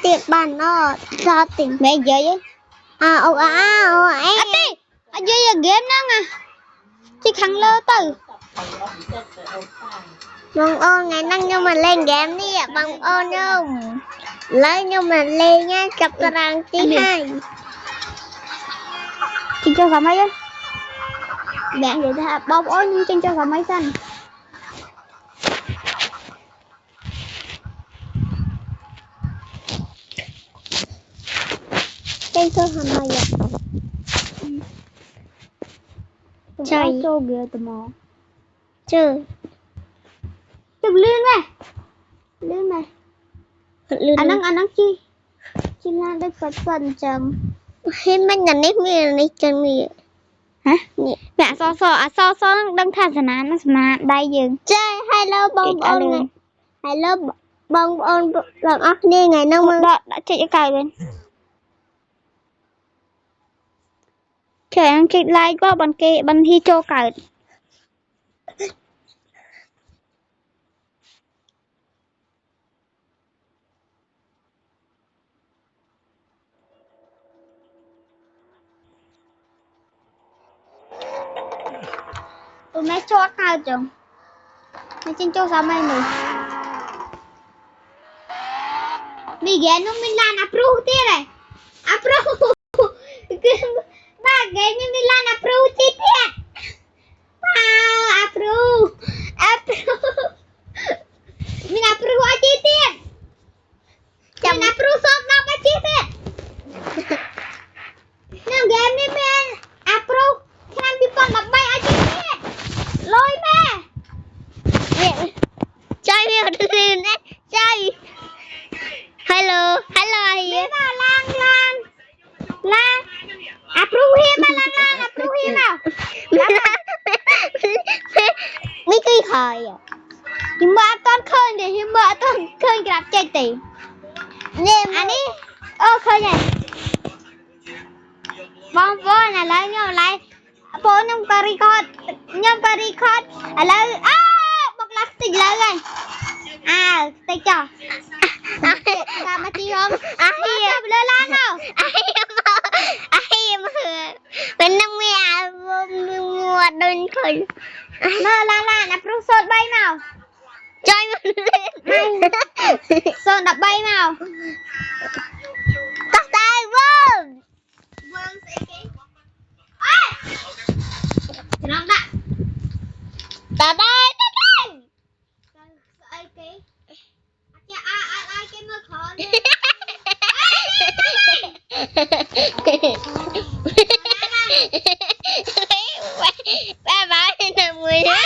tiệm bàn nó cho tỉnh mẹ dễ ô ấy ở dưới là game đó à chỉ khăn lơ từ bằng ôn ngày năng nhưng mà lên game đi ạ bằng ôn không lấy nhưng mà lên nhá chập răng tí hai chị cho cả mấy á bạn vậy ta bông ôn nhưng trên cho cả mấy xanh trên cho hàm mấy ạ chơi cho ghê tụi mò chơi chụp lươn này anh đang chi là được phần chấm hết mình là nếp miệng này chân miệng hả mẹ so đang tham gia nó mà đây dừng chơi hello bông ôn này hello bông ôn lần ốc đi ngày nông đã chạy cho cài lên trời ăn chạy like quá bằng kê bằng hi cho cài tụi mẹ cho cao chồng mẹ trên cho sao mày nữa mi ghé nó mình làm approve thế này approve ba ghé mình làm approve thế wow approve mình approve ở chi tiết mình approve số nào ở chi tiết nó ghé mình approve khăn bị con lập bay ở chi tiết lôi mẹ chơi mẹ được liền đấy chơi hello ai vậy lan approve him mà lan approve him nào mấy cái thời à nhưng mà toàn khơi để nhưng mà toàn khơi gặp chơi tỷ nêm anh ấy khơi này bông vô này lấy nhau lại bố nhung cà record lấy bọc lắc tình lấy rồi tay cho làm mà chi không ai lên lan nào ai mà bên năm mẹ mua đơn khởi mà lan approve sốt bay nào chơi mà sốt đập bay nào tắt tay vâng sẽ cái Senang tak? Tak ada. Ai cái ai cái mơ khó ba nè mười nè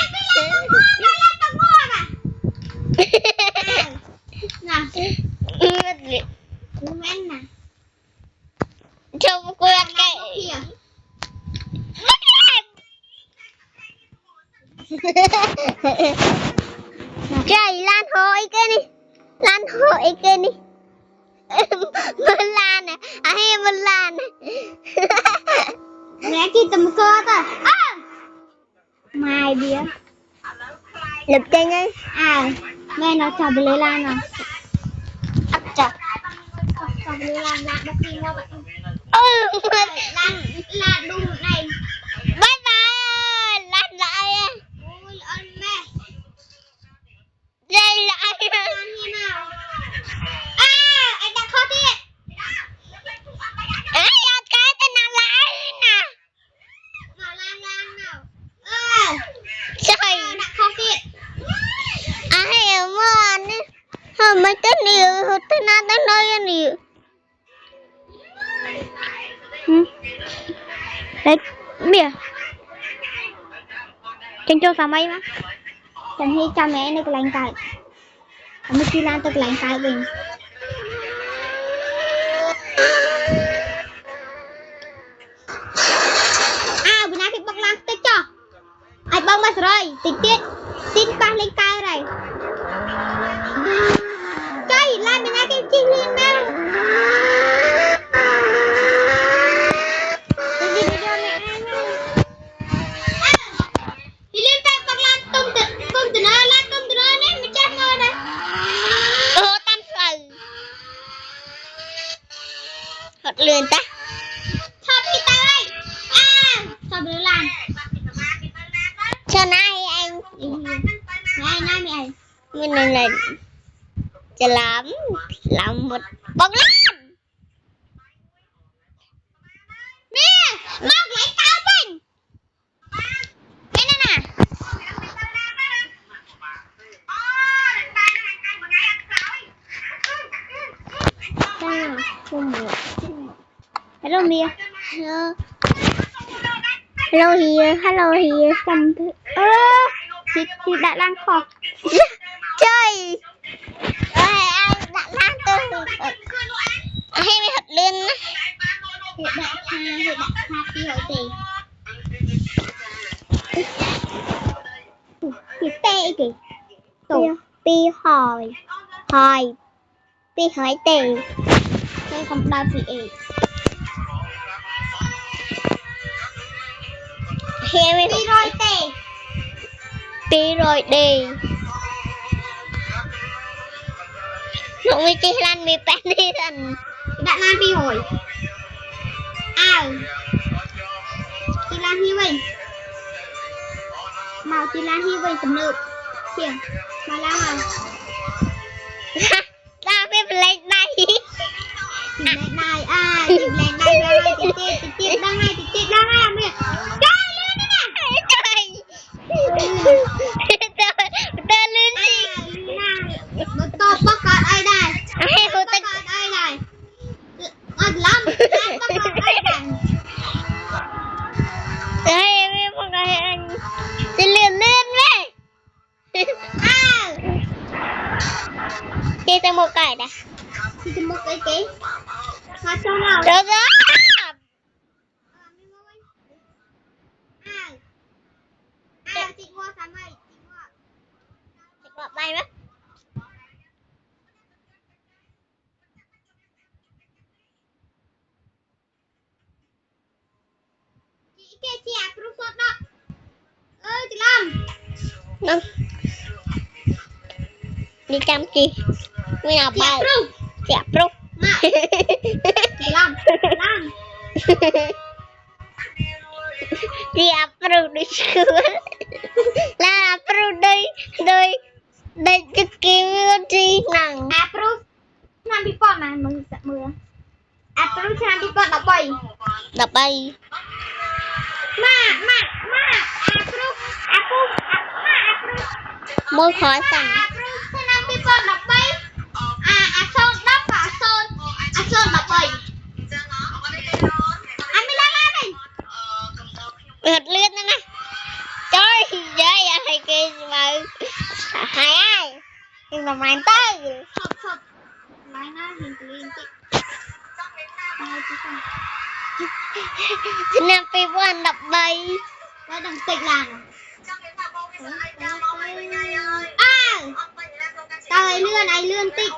chồng cô là cái trời lan hội cái đi mình lan nè mình lan nè mẹ chị tầm cơ ta mai bia lập chân ấy mẹ nó chào bê lan à ấp chặt chào bê lan bắt đi mua lan đu này bye bye lan lại ôi ơn mẹ đây là ai nào anh đã khó thiệt cái tên nào là ai nè nào lan nào trời đã khó thiệt ai mà anh ấy mấy cái nhiều tên nào tên nơi nhiều đấy bìa chân cho sao mấy má chẳng hay cha mẹ nó lạnh tại mới chi lan tôi lạnh tại mình bữa nay thì bọc lan tích cho ai bong mà rồi tích tiết xin ba lên tay này trời lan bữa nay cái chi liên nào lươn ta chọn đi tay chọn đứa làm cho nay anh nay mẹ mình làจะlàm một bóng lắm nè móc lấy tao bên cái này nè hello Mia hello here xong thì đã đang khó chơi anh đã lan từ hay mày thật lên hiện đại đi hỏi gì thì tệ kì pi hỏi tệ đây không bao gì hay mày pi rồi tệ pi rồi đi nó mới chỉ lan mi bén đi dần đã lan pi hỏi chị Lan Hi Vinh màu chị Lan Hi Vinh tầm nộp kìa mà lao màu ra bên lên này này lên này ra tiếp đang ngay miệng trời lên đây nè trời lên gì một tô bắc cọt ai đây ai này ngon lắm bắc cọt ai này đây em không có anh thì liền lên vậy chia cho một cái đã thì một cái mà cho nào được rồi chị Hoa sáng mày chị gọi bay mất chị approve sốt đó ơi chị Lâm Nâng đi chăm chị mới nào chị bay approve chị approve mà chị Lâm chị approve đi xuống là approve đây chữ kim con chi nằng approve năm bị bọn mà mưa approve năm bị bọn đọc bầy đập bay mà approve môi khói sẵn approve năm bị bọn đọc bầy sơn đắp và sơn đọc bầy anh mới làm ai mình thật liên nữa nè trời vậy ai kia mà hai ai nhưng mà mày tới sột lại na hình liên chị xin em phi quan đập bay đã đừng tịch làm tao ấy lươn tịch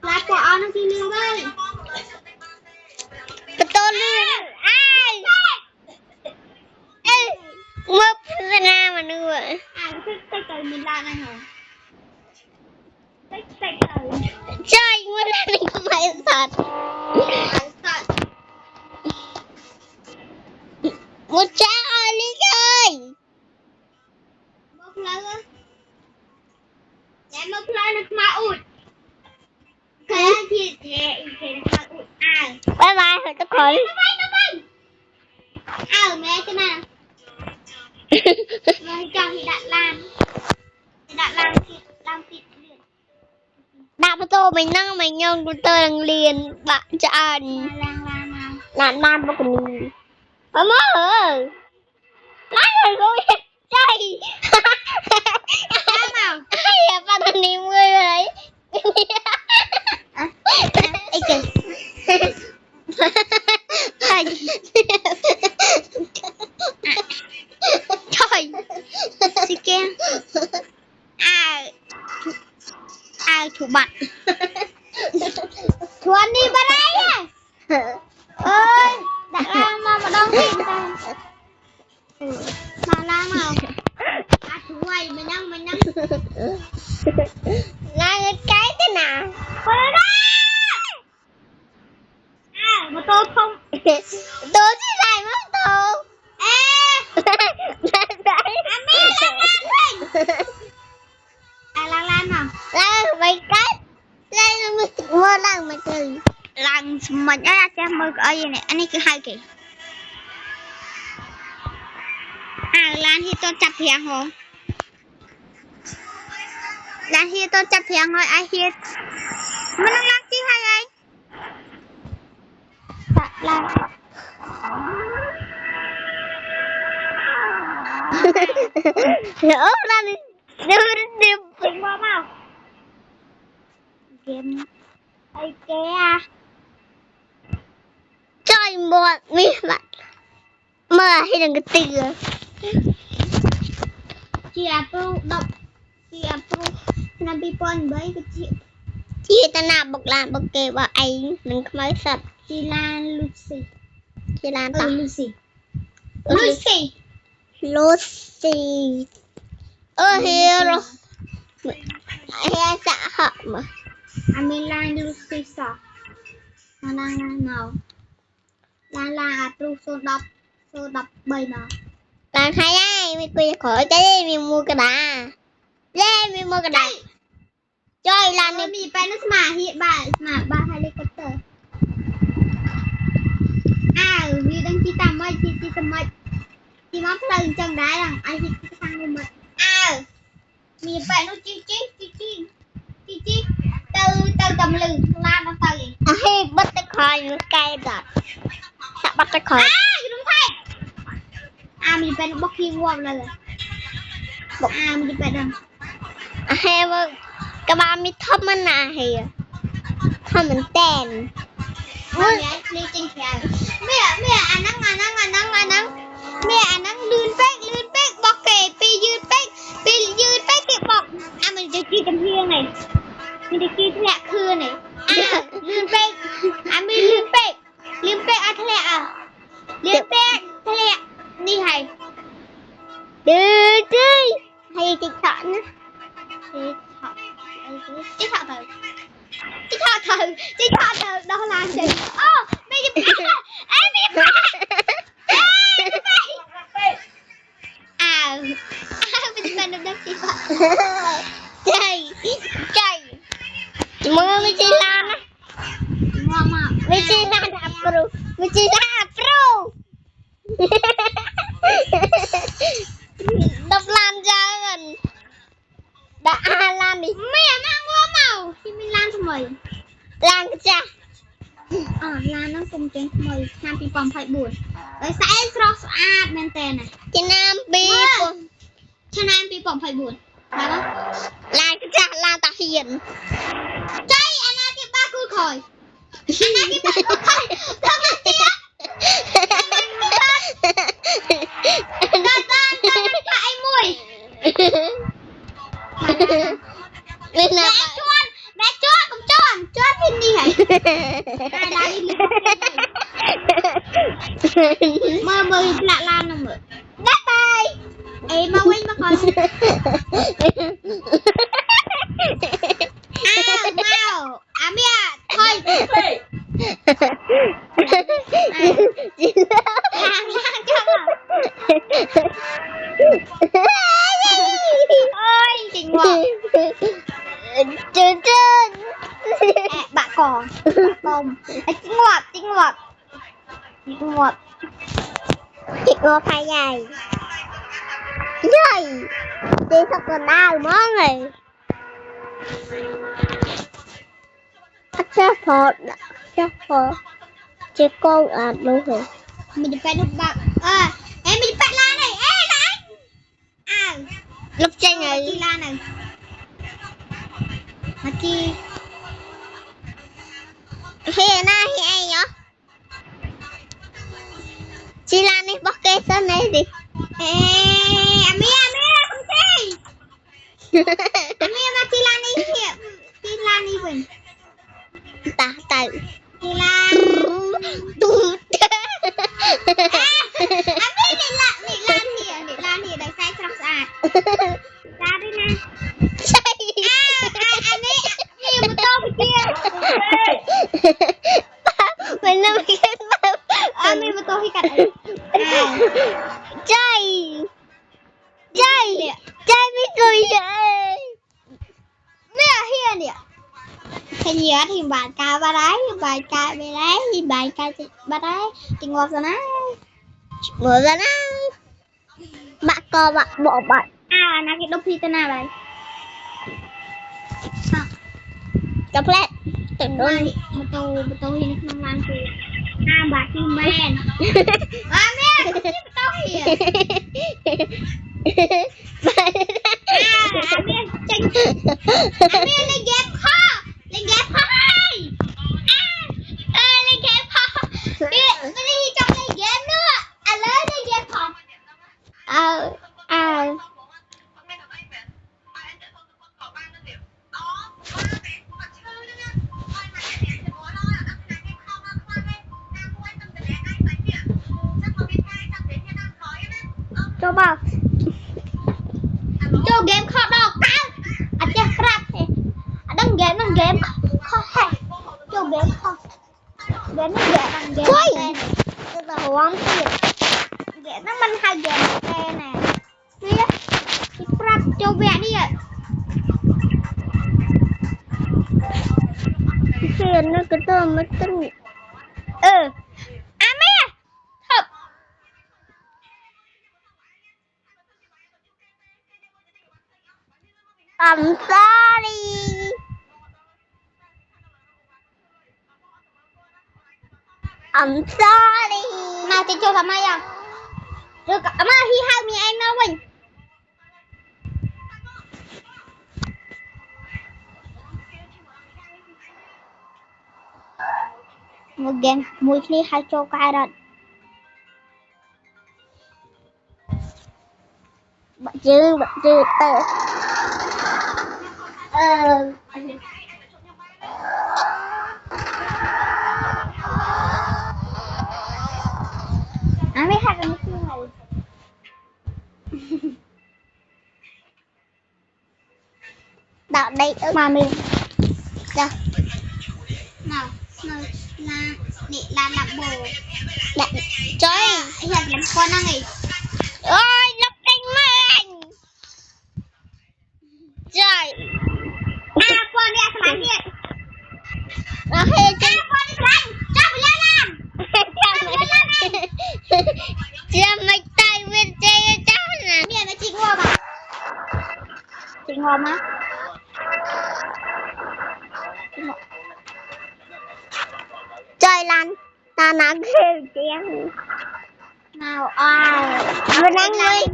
lại quả nó thì lươn đây tôi lươn ai mập ra mà nữa tịch tới mình làm này hả tịch tới chơi mới lên mình không phải thật một trái ơi đi chơi một lần một lần nó mà ụt thế thì nó mà ụt bye bye rồi tôi khỏi mẹ thế nào rồi chồng thì đặt làm thịt liền đạp tô mình năng mình nhông tôi đang liền bạn cho ăn làm nam bốc mì mama ơi lái rồi rồi chơi nào ai bạn thằng đi mưa rồi ấy kìa trời chị kia thủ bạn thuần đi vào đây ơi đã lang mà đông tìm ta mà lang nào thủ quay mình nhăng là cái nào vào đây tôi chỉ lại mất tôi lan nào là mày cách đây là mình mua lần mày từ lan mình á cha mơ ở gì này anh ấy cứ hai kì lan thì tôi chặt hiền hồ lan thì tôi chặt hiền rồi ai hiền mình đang làm chi hay anh lan nữa là đi Bình bom nào game ai kia chơi một mi bạn mà hay đừng cái từ chị approve đọc chị approve năm bị pon với cái chị ta nào bọc làm bọc kề bảo ấy mình không mới sạch chị Lan Lucy chị làm tao Lucy Lucy Lucy hero hay xã họ mà Lan Lucy sao Lan nào Lan approve số đọc bầy nào làm hay ai mình quay khỏi cái gì mình mua cái đá lên mình mua cái đá chơi là nó bị phải nó mà hiện ba helicopter vì đang chi tầm ơi chi tầm ơi chi móc lần chân đá rằng ai chi sang lên mệt vì phải nó chi từ tầm lưng lan nó từ gì hay bắt tay khỏi nó cay đập sao bắt tay khỏi đúng thế mình phải nó bóc khi warm lên rồi mình phải đừng hay mà các bạn mi thấp mà nà hay thấp mình tên mẹ đi trên kèo mẹ anh năng lươn bếch bọc kề pi dư bếch cái bọc mìnhจะกินกันเพียงไงmìnhจะกินแหละคือไงลืมเป๊กไม่ลืมเป๊กทะเลลืมเป๊กทะเลนี่ไง đưa chơi hay chị thọ nữa chị thọ thử đó là gì mày đi mình được đất gì chơi mưa mới chơi lan á mới chơi lan pro đập lan ra gần đã lan đi mẹ mang mua màu thì mình lan cho mày lan cái cha lan nó cùng trên mày nam pi pom phải buồn đấy sẽ cross ad men tên này chị nam bi cho nam pi pom phải buồn phải không lan cái cha lan ta hiền chơi anh ăn cái ba cua khỏi anh ăn cái ba cua khỏi thơm lắm tiếc cái mùi nên là bé chuan cũng chuan thì đi hả ai đi mơ lạ lan không rồi đáp tay em mà quên mà coi mau mẹ thôi lang cho ôi trình ngọt trơn bạn còn tôm chính ngọt chị có phải dài rồi chị thật là đau món này chắc phở chị con đúng rồi mình đi phải được bạn em mình đi phải lan này này lúc tranh này đi lan này mà chi hiện nay thì ai nhở chị lan đi bóc cái sân này gì mẹ không chơi mẹ mà chị lan đi mình ta tại chị lan tụt đi lan thì đại sai trong sạch ra đi nè anh ấy một tô kia mình làm cái nè cái nhớ thì bài ca ba đấy bài ca về đấy thì bài ca ba đấy thì ngọt rồi đấy mở ra đó bạn co bạn bỏ bạn nó cái đốc thi tên nào vậy cặp lét từng đôi một tô thì nó không làm gì bà chim men mẹ một tô thì mẹ lên ghép kho lên ghép kho lên ghép kho mẹ đi trong lên ghép nữa lớn lên ghép kho coba cho game kho đỏ cao aja crap ada game kho hay cho game kho game game tức là hoang tiệt game nó mình hay game xe nè kia crap cho vẽ đi ạ tiền nó cứ tơ mất tân mẹ thật I'm sorry I'm sorry nào thì cho thằng mày à được mà hi hai mình em đâu mình một game mùi khi hai cho cái rồi bạn chứ tờ mấy hai cái này đạo đây mà mình đâu nào là để làm bồ trời hiện làm con năng này ôi lục đánh mình trời con đi ăn làm gì nó hay chứ con đi làm cho mình làm chưa mày tay bên chơi cháu nè mẹ nó chị ngon mà chị ngon á trời lan ta nắng kêu tiếng nào vừa nắng với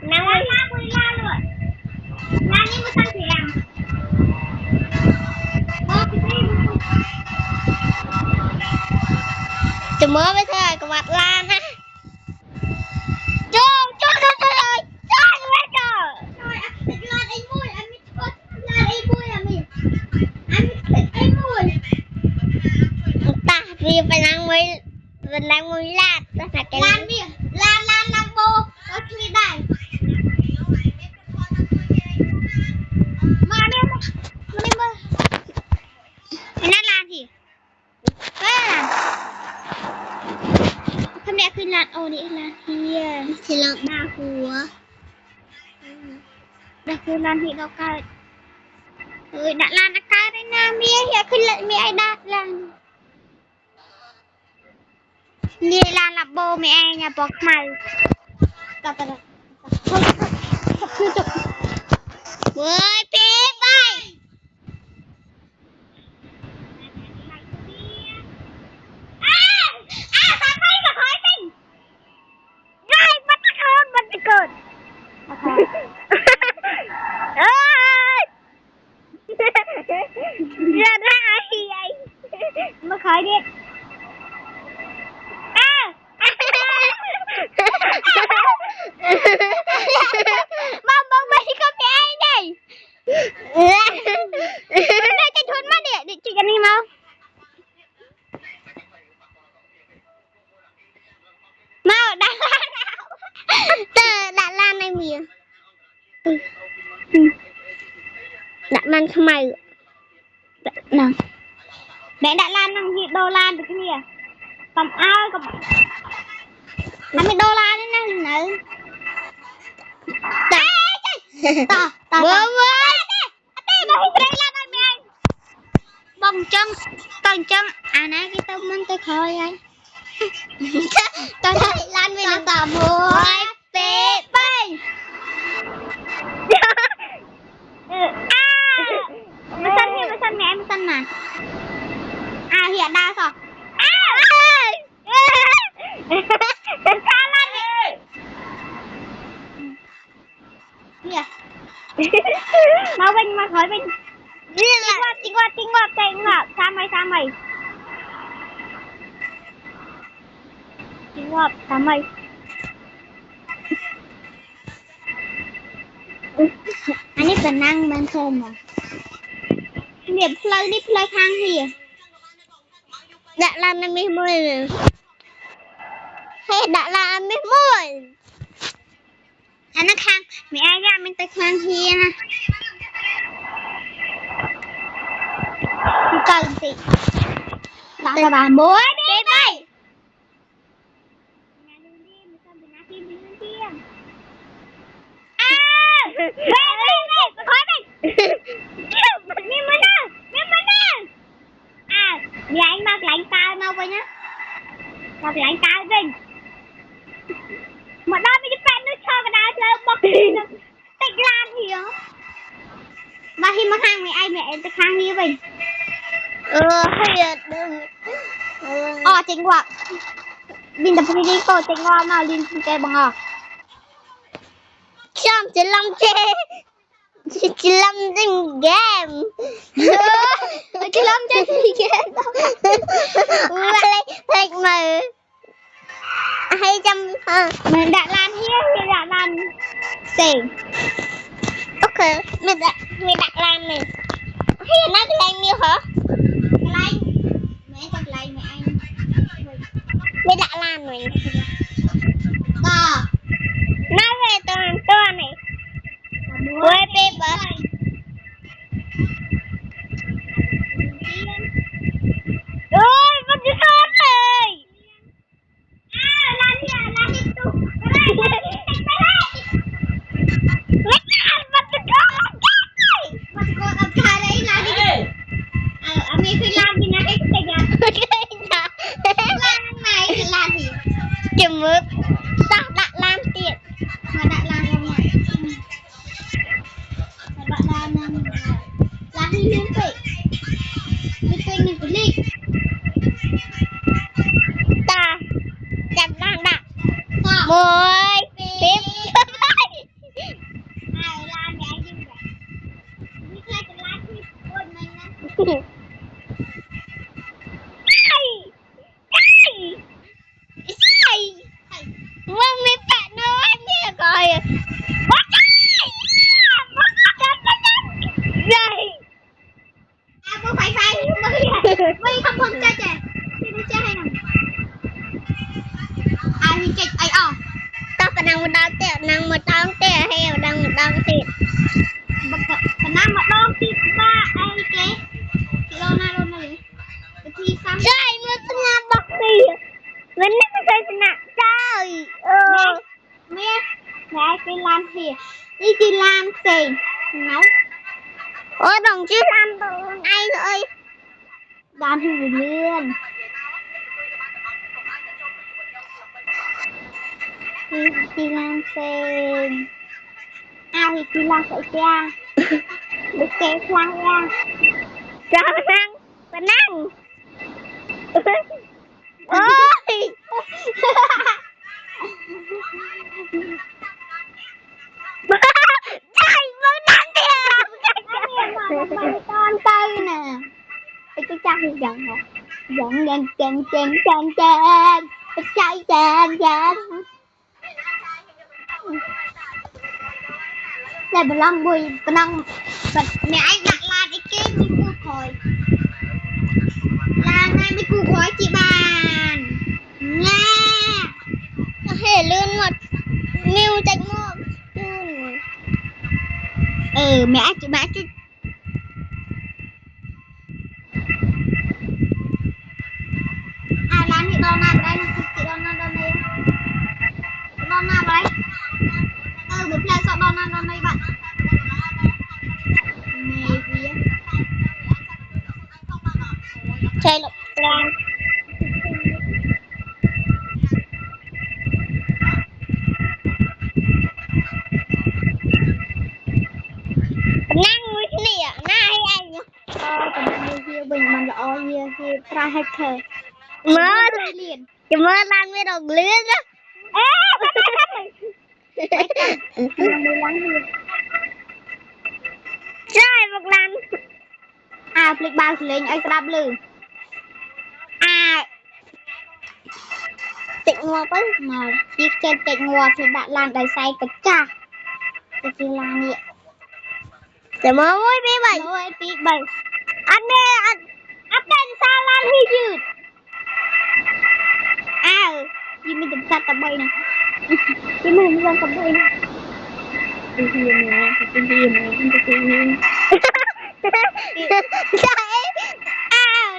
nắng với la luôn la nhưng mà sang thèm từ mới với thời của mặt lan ha cho rồi lan ấy mùi anh biết con lan ấy mùi à mình anh ấy mùi ta vì phải nắng mới lạt đó là cái lan đi lan làm bô có khi đây mà đi mà anh lan gì không lẽขึ้น lan ô đi lan kia thì là ba hùa đãขึ้น lan thì đâu cao đã lan đã cao đấy na mía hiệnขึ้น lan mía ai đạt lan như lan là bô mẹ ai nhà bọc mày tập với phía bay sao thấy là khỏi tin gai bắt cơn ơi ra ai vậy mà khỏi đi bông mày có mẹ ai này đây tranh thuần mắt để chị cái này mau tờ đã lan này mìa đã lan không mày nào mẹ đã lan năng gì đô lan được cái gì à cầm ao cầm $20 đấy nè nữ bố bố mà hình lan ơi mẹ tao chân à nãy cái tao mình tao khơi anh tao lan về nó tao mua bê bay Mesan mẹ mesan mà hiện đa sao lan nè mau bên mà khỏi bên chính qua xa mày chính qua xa mày anh ấy cần năng bên thơm mà điểm play đi play khang gì đã làm em mới mùi hay đã làm em mùi anh nó khang mẹ ai ra mình tay khang gì nè cần gì đó là bà muối đi đây Mẹ anh mặc lạnh tao mau vậy nhá. Mặc lạnh tao đi. Mà đó mấy cái fan nó cho cái đá chơi bọc tách lan gì đó. Mà khi mà hàng mẹ tách hàng như vậy. Hay đừng. Chính quả. Mình tập đi cô chính quả mà lên cái bằng ngọc. Chăm chỉ làm chê. Chỉ làm trên game. Chỉ làm trên game đó. Thích mà. Hay chăm mình đã làm hiếp đã làm xỉn. Ok, mình đã làm này. Hay là nó cái làm như hả? Cái mẹ chắc lấy mẹ anh. Mình đã làm rồi. Nói về tôi này. Wallpaper. Ôi, vẫn chưa xong rồi. Lan đi tu. Chừng mực sao đã làm tiện mà đã làm không nhỉ? Bạn làm đi liên tục đi kênh mình của Linh ta chặt làm đã mười tiếp làm mẹ anh đi đi khai cái lá thì quên mình nè Mami bạn nói nghe coi đây có phải mới không chết kìa thì nó chết hay nào thì chết ai tao phải năng một đau tè heo đang một đau thịt phải năng một đau thịt ba ai kế chị lô này thì sao trời mưa tao ngàn bọc gì mình nó phải nặng trời mẹ cái làm gì đi chị làm gì nấu ôi đồng chí làm tụi ai ơi làm thì liền chị làm gì thì chị làm phải cha được kẹt lăng ra sao mà năng ôi trời mưa nắng kìa con tư nè cái cha thì giận hả giận chèn đây bà Long bùi bà Long mẹ anh đặt là cái kia mới cua khỏi là ngay mới cua khỏi chị bàn nha hề lươn một miêu chạch một mẹ chị làm gì đâu nào đây chị đâu nào đây bếp lại sao đâu nào đây bạn mẹ vía chơi lục lan năng với cái này à na hay anh nhá tầm kia bình mà lọ kia tra hacker mơ liền chỉ mơ lan với đồng lưới đó mười lăm liền chơi một lần flick bao lên ai đáp lư tịnh ngọt ấy mà chiếc trên tịnh ngọt thì bạn làm đầy say cất cha cái kia là nhẹ chỉ mơ vui bí vậy thôi tí bảy anh bê anh tên sao lan huy dư chị mình tập sát tập bay nè chị mình đang tập bay nè tự nhiên nè tự nhiên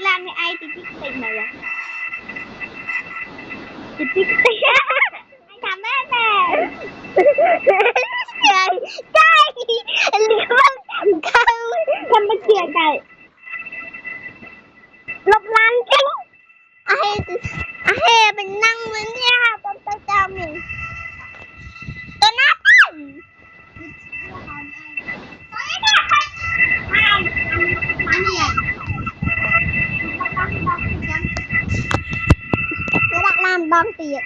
làm cái ai thì thích tình này à thì thích tình ai làm hết nè trời liễu câu làm cái gì vậy lục lan chứ ai mình năng mình nha tôi cho mình tôi nát tôi đã làm bằng tiền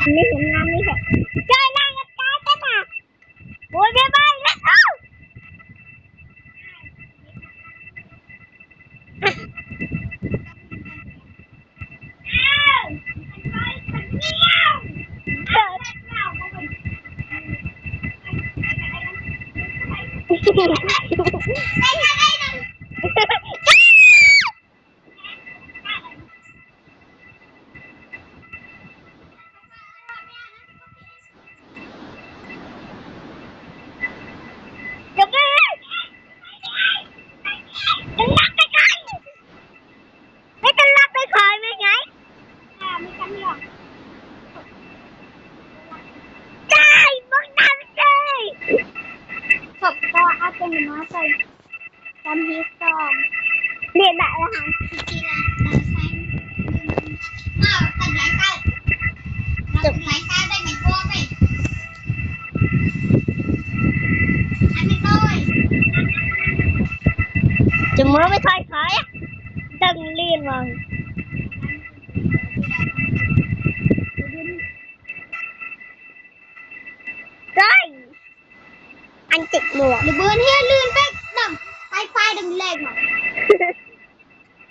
Ini yang ini kok. Chơi năng cái thế mà. Bôi bê bay lên. Cái nó xây làm gì xong Điện đại là hả? chỉ là xanh mà thành lại cây nó cũng lại cây đây mày qua mày anh đi thôi Chúng mới thôi khói á. Đừng liền mà. Rồi. Anh chịch mùa. để bươn hết lươn cách đừng tay phai đừng lên mà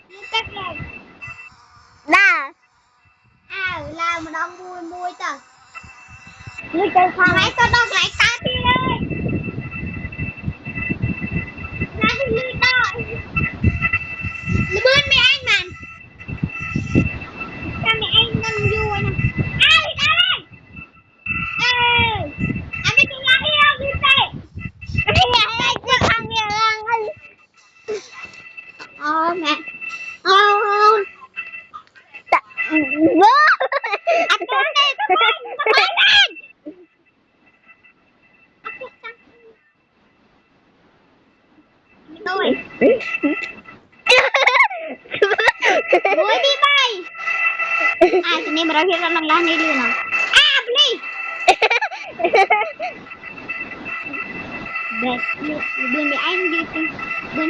lươn cách lên Đà. làm mà đông mùi mùi tờ Ngươi chơi khoan. máy có đông lại cá đi ơi làm cái gì đó để bươn mẹ anh mà cho mẹ anh nâng vui nè đi ra đây anh biết cái nhà đi đâu đi tệ Cái nhà anh chưa ăn nhà ăn. mẹ Bố. anh cho đây các bạn lên tôi Bui đi bay sini berakhir lang lang ni Luna beli Đấy, bươn mẹ anh đi bươn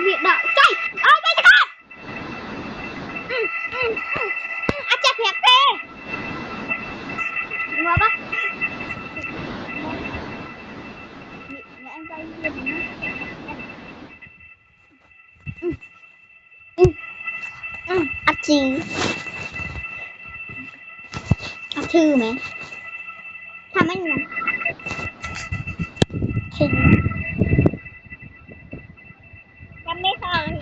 hiện đỏ trời ơi đây con chặt hẹp kê ngồi bác mẹ anh quay Chị. thư mẹ thăm anh nè Chị. Em biết sao rồi.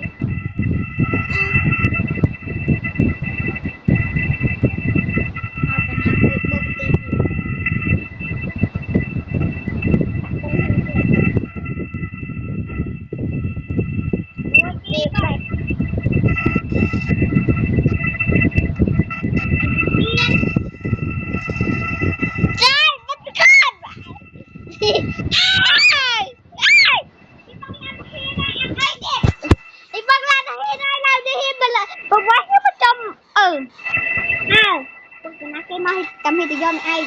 Cái nát cái mai cầm thì do ai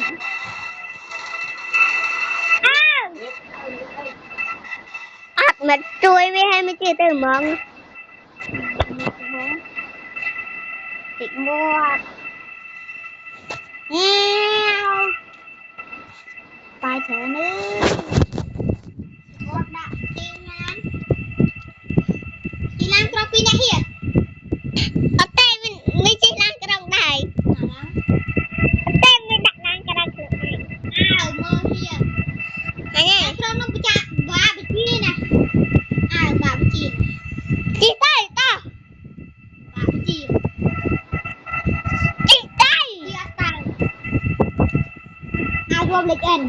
mà chui với hai mươi chia từ mừng thịt mua heo bài thở nữa một đạo chị Lan trophy này hiện ở đây mình chỉ đang cái đồng này ở đây mình đặt đang cái đồng này mơ hiện anh ơi trong nó bị chặt và bị chi nè và bị chi chị tay ta và bị chi chị tay chị tay rôm lịch ẩn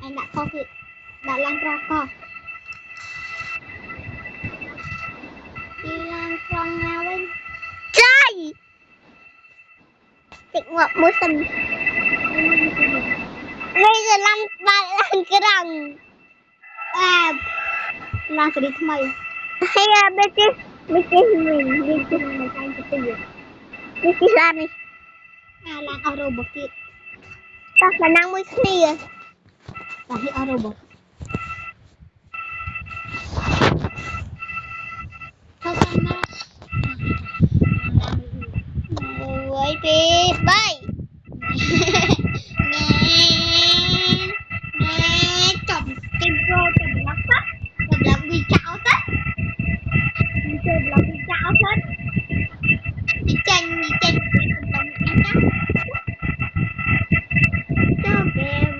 anh đã có việc đã lan ra co đi lan trong nào bên chơi chị ngọc mũi xanh bây giờ làm bạn làm cái đồng lan sẽ đi thăm mày hay là bên kia mình anh cái tiền bên kia làm đi lan ở robot kia ta là năng mũi xanh à tapi ở robot không cần mà ôi bị bay nghe chồng kim cô chồng lắc sắt chồng làm bị chảo tất chồng làm bị chảo tất đi chanh chồng làm bị chảo cho kèm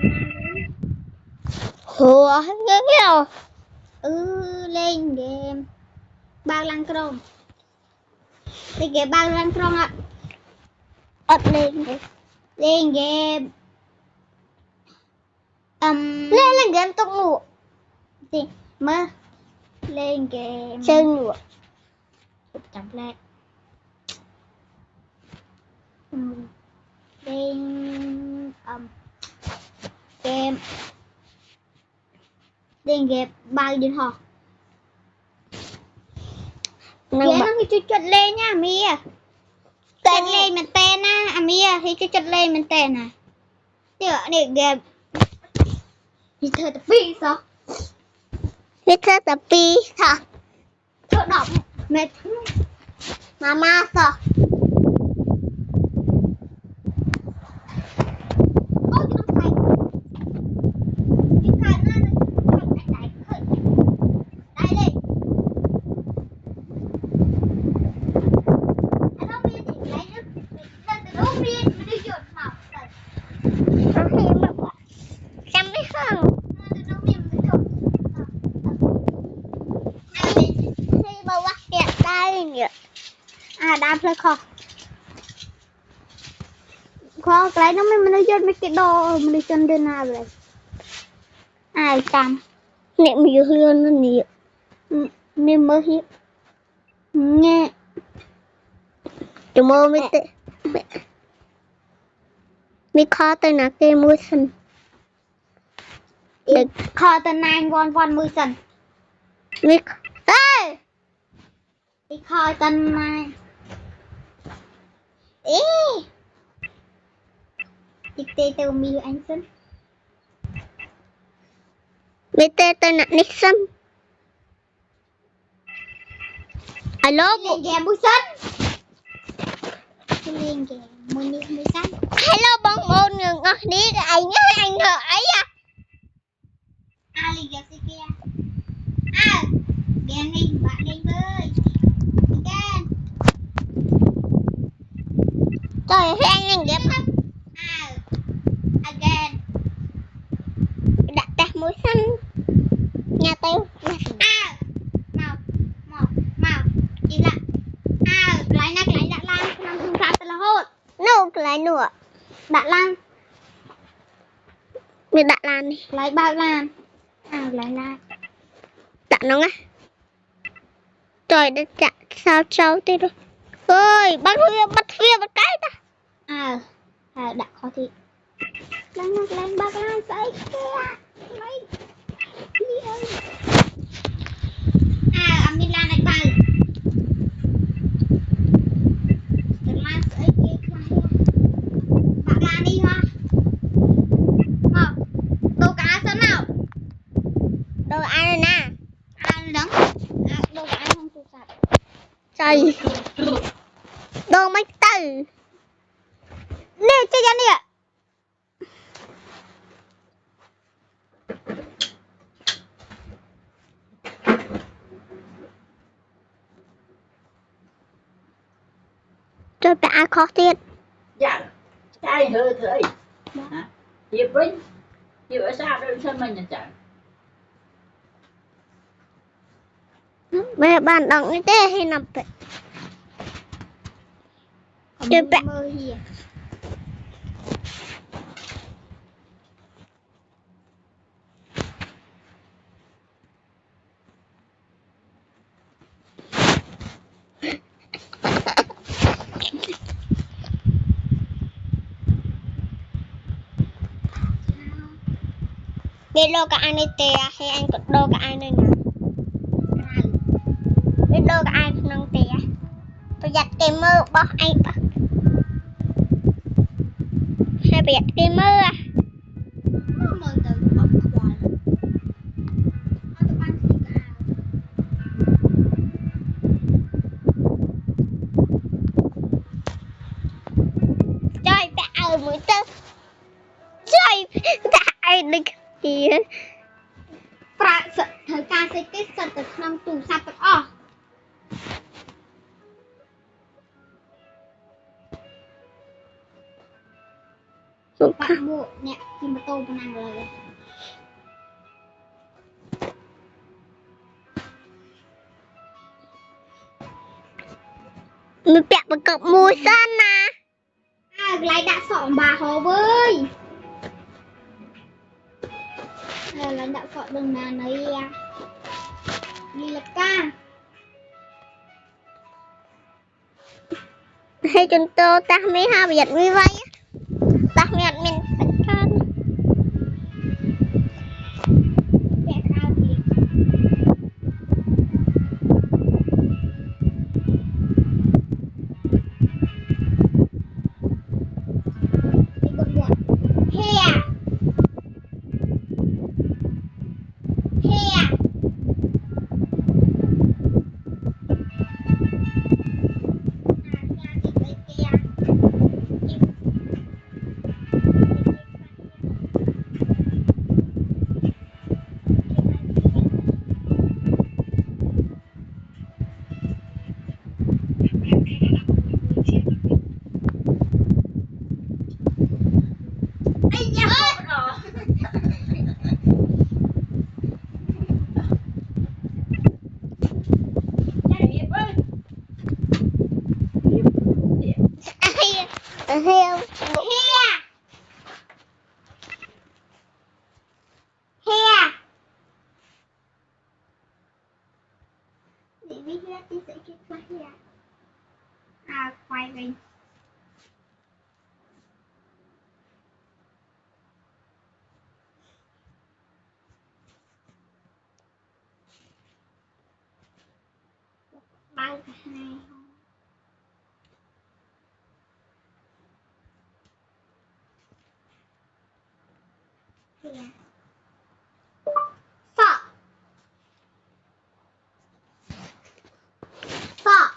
hùa nghe hiểu lên game bao lăng krong thì game bao lăng krong ạ ập lên game lên game tung ngủ gì mơ lên game chơi ngủ chậm lại lên game lên game bao điện thoại năng nó bật thì chuột lên nha mi tên lên mình tên á mi thì chuột lên mình tên này tiểu này game thì thơ tập phi sao biết thế tập pi hả thơ đọc mệt mama sao ôi cái nó thành cái thành nó thành đại khởi đại lên anh không biết thì lấy nước từ đâu biết mình đi chuột mỏng rồi chăm biết không từ đâu biết mình chuột khi mà bắt điện tay nhỉ đam lên kho cái nó mình đi chuột mấy cái đồ mình đi chân đến nào vậy chăm niệm nhiều hơn nó nhiều nên mới hiếp nghe chúng mơ mới tệ mi khó tay nè cái mũi xanh để kho tên này von mười sần mi ê đi kho tên này ê đi tê tê mi anh xin mi tê tay nè Nixon alo lên ghé mười sân lên ghé mười sân hello bông ôn ngừng ngọt đi anh hỏi à lên ghé xe kia ghé lên bạn lên bơi again trời anh nhìn ghép again đặt đặt mũi xanh nhà tôi màu chỉ là lại đặt lan năm thùng ra là hốt nụ lại nụa đặt lan mình đặt lan đi lại bao lan lại lan đặt nó á trời đất chặt sao trâu thế rồi ơi bắt cái ta đặt khó thị lên bao lan sấy kia mấy ơi mình lan này bao trời đồ mấy từ nè chơi ra nè cho bà khó tiết dạ trai hơi thôi hả Diệp Vinh Diệp ở xa đâu sao mà nhận chẳng mẹ bạn đọc như thế hay nằm vậy chơi bạn mơ hiền đi lô cả anh đi tè hay anh có đô cả anh đây nè đi đô cả anh nâng tè tôi giặt tè mơ bỏ anh bỏ hay bị giặt tè mơ à mơ từ học hoài tụi bạn thì cả chơi bà ở mũi tơ chơi bà ai đừng gì hết ប្រាក់សិទ្ធត្រូវការសេចក្ដីសិទ្ធទៅក្នុងទូរស័ព្ទទាំងអស់ สุภา បា พ ក់មួកអ្នកជិះម៉ូតូប៉ុណ្ណាលើ mình bẹt một cặp mùi sơn nè អើកន្លែងដាក់សក់អំបាហូបអើយកន្លែងដាក់សក់ដឹងណាណីលីលកា hay chúng tôi ta mới ha bị giật như vậy ta mới giật mình bật con ពាក់ខោទៀតទីបុតវត្តហេហេ heo Để viết ra tí sẽ kết quả ra. À, quay về. Bao cả hai không? Dạ. Sợ. Sợ.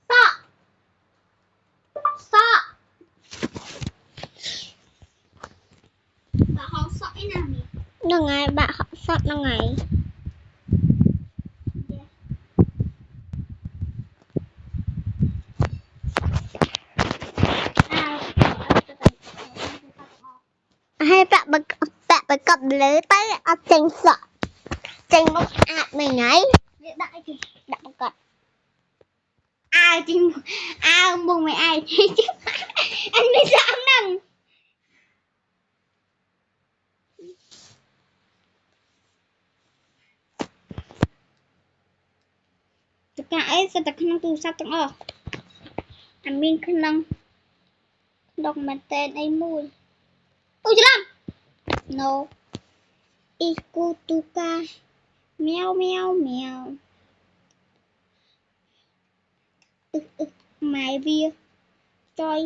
Sợ. Sợ. Bà không sợ cái nào nhỉ? nó ngày bạn họ sót nó ngày hay bạn bật cặp lấy tay ở trên sợ trên một mình ấy Đại kìa. đặt một cặp À chim ông bùng mày ai chứ anh đi sao nè tất cả ấy sẽ tập năng tu sắpទាំងអស់អាមានក្នុងដុកមែនតេនអីមួយអូច្រឡំ no ikutuka meow meow meow ម៉ែវាចុយ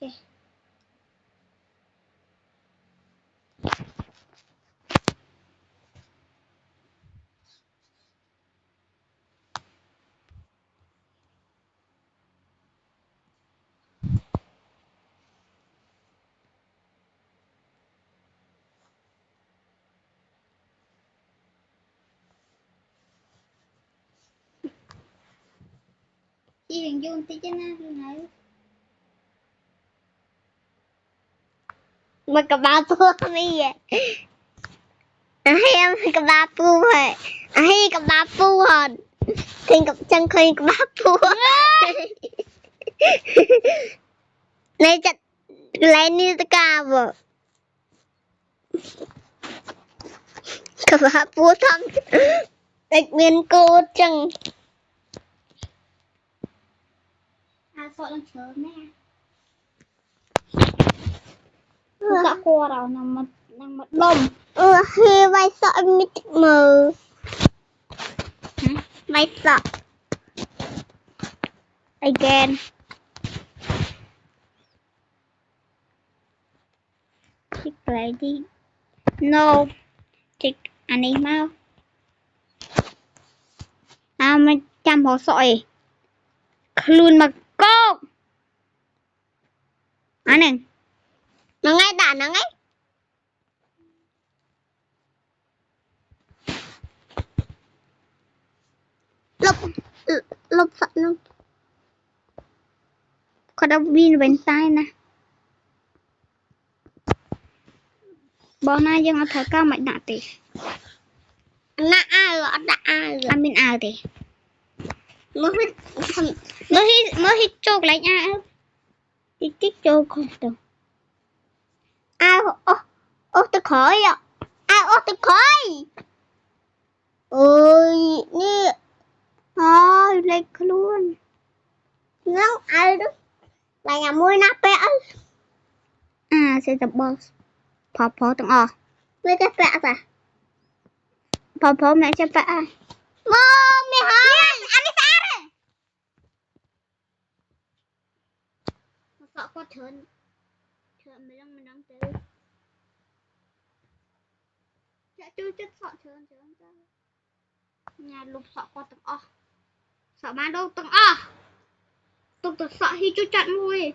chị đừng dùng tí cho nó này mà cả ba pu mi em cả ba pu hả cả ba pu hả khi gặp chân khi cả ba pu này chặt lấy đi tất cả vợ cả ba pu thăm đặc biệt cô chẳng sợ lắm chớ nè sợ cô đâu nằm mất lông khi vai sợ mít mờ vai sợ again chị lấy đi no chị anh ấy mau mà chăm họ sọi luôn mà cô anh này nó ngay đạn nó ngay lục lục sợ lục có đâu pin bên tay nè bọn này dân ở thời cao mạnh nạ tỷ na ai rồi đã ai rồi anh bên ao tỷ mới hít chốt lại nha hít chích chốt không được ai ô tôi khỏi ạ ai ô tôi khỏi ôi nè thôi lấy luôn nó ai đó là nhà môi nắp bé sẽ tập boss phó từng với cái bẹ à phó mẹ cho bạ mơ mẹ hả anh đi xa rồi sợ có trơn mình đang tới chú chết sợ trơn nhà lục sợ có từng sợ má đâu từng tôi sợ khi chú chặn môi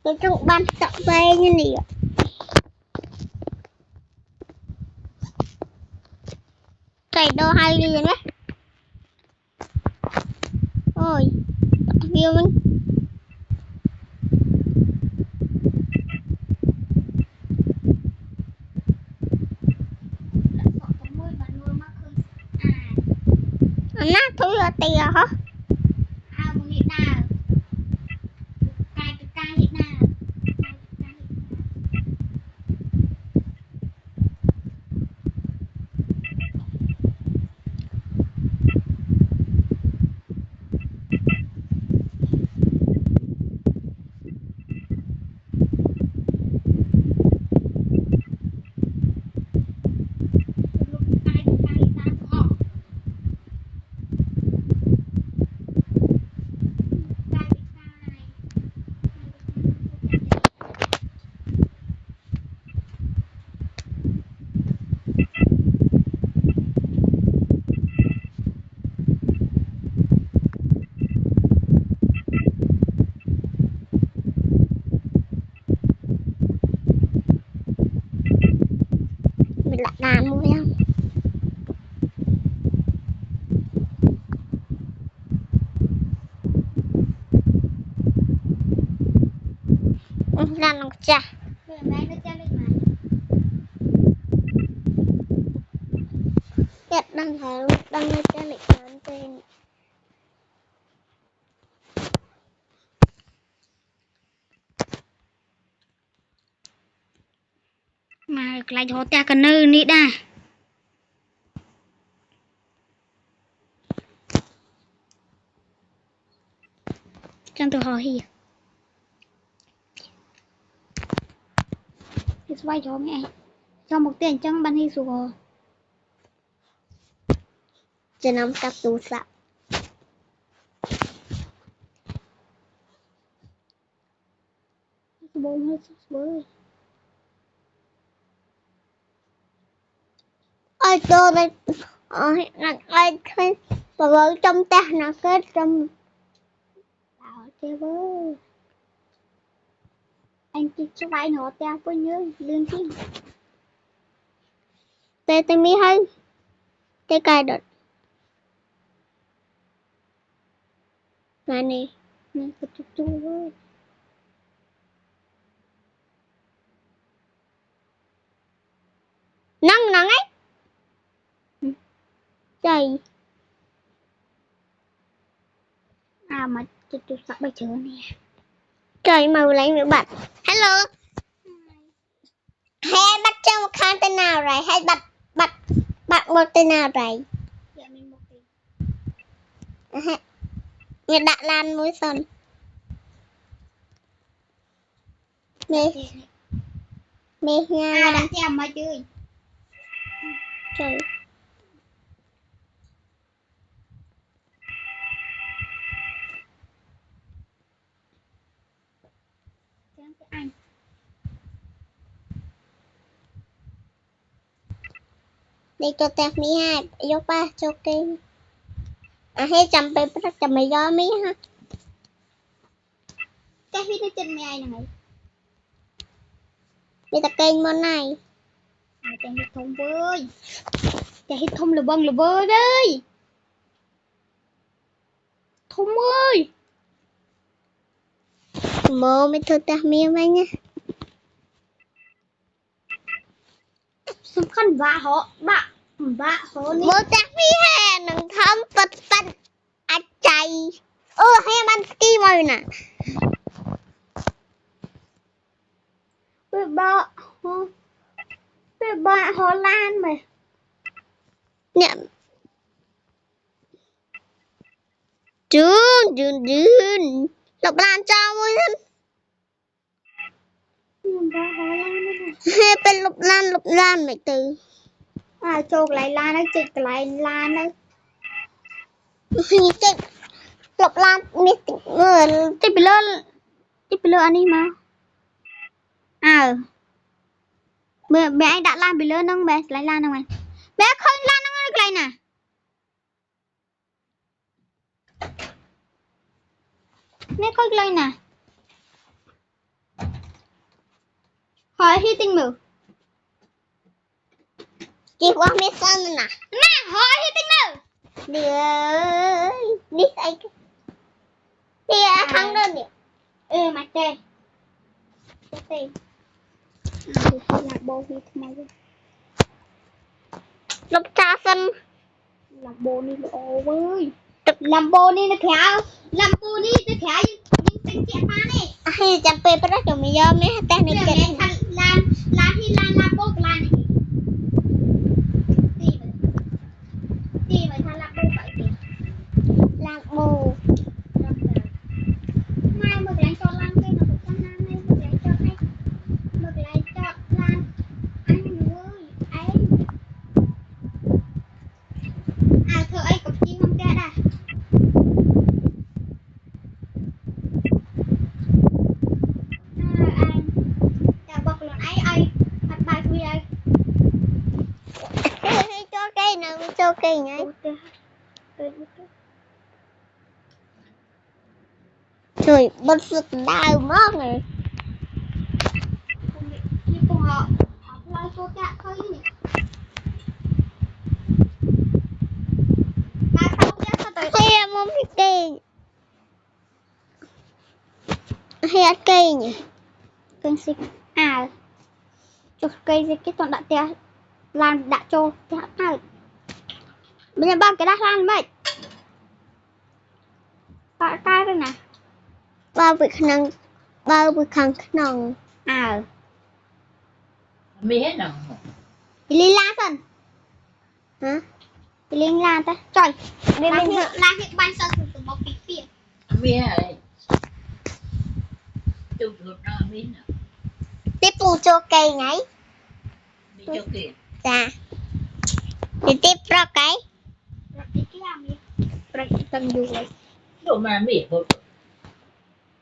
tôi trong ban sợ về như này chạy đồ hai liền đấy ôi kêu mình nát thôi là tìa hả một hiện nào cài hiện nào mình lại làm luôn em làm lòng chả Chết đang hàng đang lên trên lịch làm tên mà lại cho ta cần nơi ní đa chẳng tôi hỏi gì thì xoay cho mẹ cho một tiền chẳng ban hi sủa จะนำกลับตูสับบงให้สวยไอ้ตัวnày ai thấy bà vợ trong ta nó kết trong bảo chơi với anh chỉ cho vay nó tao có nhớ lương chứ tê tê mi hay tê cài đợt này nên có chút chút với nắng nắng ấy trời à mà chút sắp bây giờ nè trời màu lấy nữa bạn hello hay bắt trong một khăn tên nào rồi hay bắt một tên nào rồi dạ mình một tí người đã lan mũi son mê nha à đã xem mà chơi trời xem cái anh đi cho tép mi hai vô ba cho kinh à hay chăm pe bắt chăm mày do mi ha cái video trên mẹ này đi tập kênh món này Chẳng hít thông với Chẳng hít thông là vâng là vơ đây Thông ơi mô mới thôi ta mi vậy nha Sắp khăn vạ họ Vạ họ đi mô tép mi hai nâng thơm bật bật à chạy hay bạn ski mời nè Với bà Hồ Lan mày nè Jun lộc lan cho môi thân Bà Hồ Lan này hay bên lộc lan mày từ à chột lại Lan ấy chịch lại Lan ấy chết lộc lan mi người Tiếp lơ anh đi mà à Mẹ anh đã Lan bị lớn không bé lại Lan không mày Bé không Lan nó được lại nè Mẹ không lên nè Hỏi hi tinh mưu chị qua mi sơn nè Nè hỏi hi tinh mưu đi ơi đi tay đi thắng đơn đi mà tê Tê Lạc bô hi thằng mày lộc trà xanh Lạc bô đi ồ ơi Làm bô đi nó khéo Làm bô đi nó khéo Nhưng tính trẻ pha này hay chăm pe bắt cho mày do mấy tên này Bây giờ kìa mẹ thằng Lan hi Lan bô của Lan này Gì vậy thằng Lạc bô vậy kìa lạc bù Mai mực lại cho Lan cây nó được trăm năm nay mực lại cho anh Mực lại cho Lan anh ơi anh à thưa ấy cục chi không ra đà anh chào bọc lần ấy mặt bài quy ấy cho cây nào cho cây nhá trời bật sụt đau mất rồi như cùng họ lo cô cả thôi nhỉ mà sao biết sao tới hay em không biết cây hay ăn cây nhỉ kênh xịt à cho cây gì cái toàn đã tè làm đã cho tè à bây giờ băm cái đá lan vậy bạn ta đây nè bao bị khăn nòng à mi hết nào Liên Lan dần hả Liên Lan ta trời bên Lan bên hiện ban sơ từ một cái phiền mi hết chụp được nó mi nào tiếp phụ cho cây nhảy mi cho kìa dạ thì tiếp ra cái rồi cái tăng du lịch đồ mà mỉ một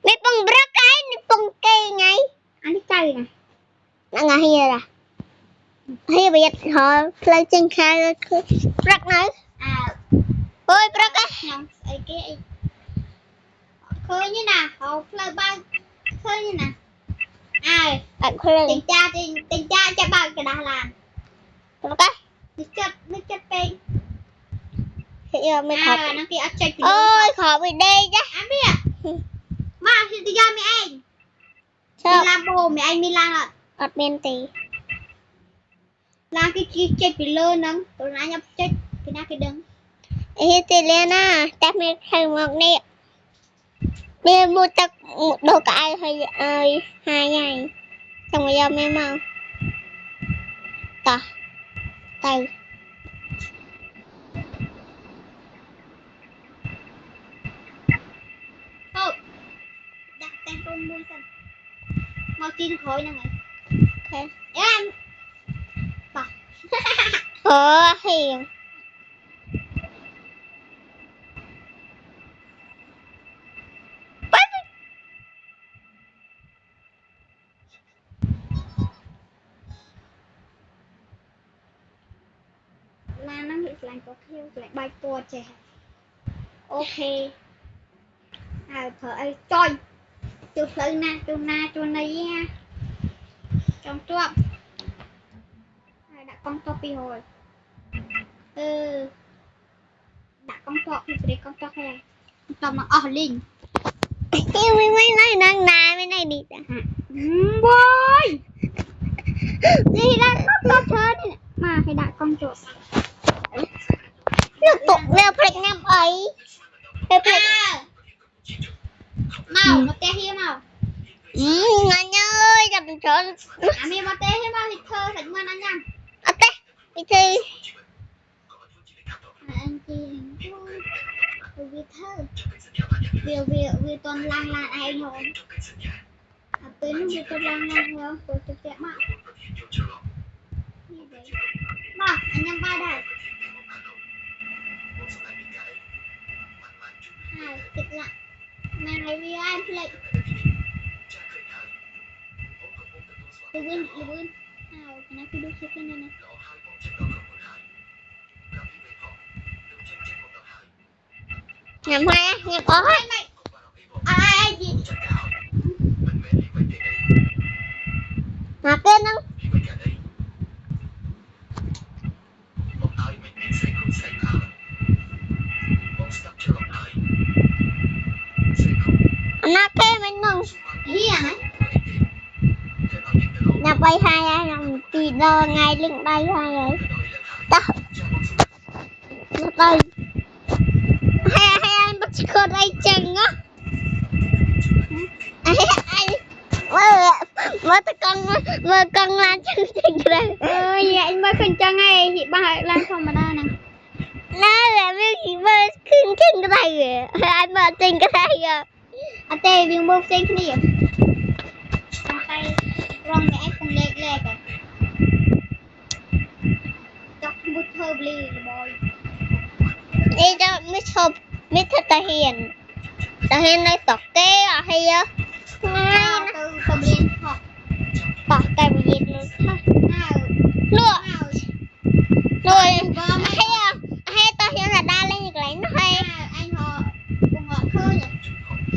mấy bông bơ cái bông cây ngay anh đi chơi nè là ngà hia là hia bây giờ họ lên trên khai rất nữa ôi bơ cái không ấy cái khơi như nè họ khơi ba khơi như nè bạn khơi tình cha cho ba cái đà làm bơ cái nước chất bên thì mới khó nó kia chơi ôi khó bị đê chứ anh biết mà thì tôi cho mẹ anh sao làm bồ mẹ anh đi làm ạ ở bên tí làm cái chơi bị lơ nắng tôi nói nhập chơi cái nào cái đứng ê thì lên á chắc mới thay một nè bây giờ mua chắc một đồ cái hay ơi 2 ngày xong rồi giờ mới mau tà tay thôi đặt tên con mua xem mau tin khối nè mày ok em bà hiền là nó bị lại có kêu lại bài bùa trẻ ok thở ấy coi chú sư nè chú này nha trong chuộng đã con to pi hồi đã con to thì để con to hay to mà linh yêu mấy nói năng nà mấy này đi boy gì đang có thơ đi mà hay đã con chuộng nước tục leo phạch năm ấy màu mà té hiếm màu ngon ơi gặp được chỗ mình mà té hiếm màu thì thơ thành ngon ăn nhầm à té đi thi anh chị vì thơ vì toàn lang là ai thôi tới lúc vì toàn lang là thôi tôi sẽ mạo mà anh nhầm ba đây kịch lại này vì anh play Lubun kenapa duduk situ nana nhầm hai nhầm có hết ai gì mà tên không nó kê mình nung hiền ấy nhà bay 2 ai làm thì đo ngay lưng bay 2 ấy đó nó bay 2 ai bắt con đây chừng á anh mới con lan chân chừng đây vậy anh mới khinh chân ấy chị ba lan không mà đa nè nó là biết chị mới khinh chân cái đây rồi anh mà chân cái đây rồi anh tê viên bông sen cái gì trong tay rong mẹ con lê lê kìa chọc bút thơ bì boy đi cho mới chụp mới thật ta hiền này tọt té à hay á ngay từ bì học tọt tay bị gì luôn lụa rồi hay ta hiền là đa lên như cái nó hay anh họ cùng họ khơi nhỉ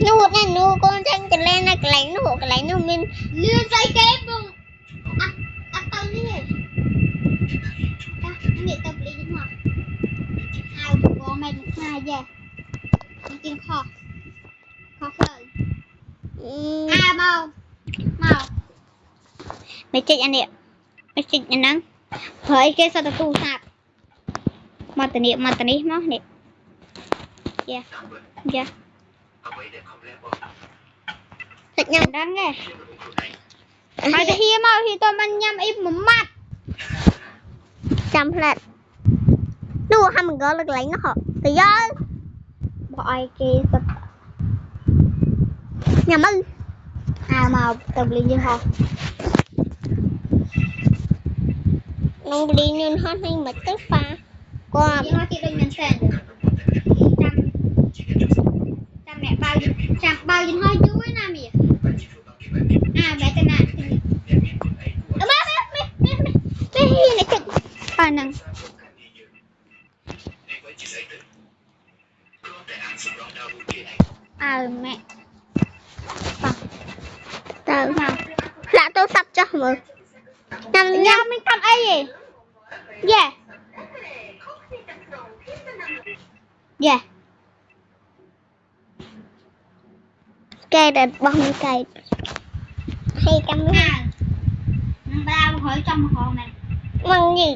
nó này nó con chân trở lên này cái lấy nó mình lừa dây kế vùng ăn tay đi anh nghĩ tập lý đến học ai có mày hai giờ anhกินขอเลยmàu mày chích anh nè mày chích anh nắng hỏi cái sao tao tu sạp mà tao nè nó nè dạ thật nhầm đang nghe mày tao hiếm màu thì tao mình nhầm im một mặt chăm lận nó hay mình gọi là lấy nó họ từ do bỏ ai kia tập nhầm ư màu tập lý như họ nó đi nên hết hay mất tức pha qua nhưng mà khi đừng nhận tiền được ยินห้อยจุ้ยนะมีแม่แต่น่ะไม่ในจุดตอนนึงแม่แต่ละโทรศัพท์จ้ะมึงยังไม่ทำไอ้เย่แกเด็ดบ้องไก่ให้จำไม่ได้ มันบ้าหอยtrong hồ này มึงgì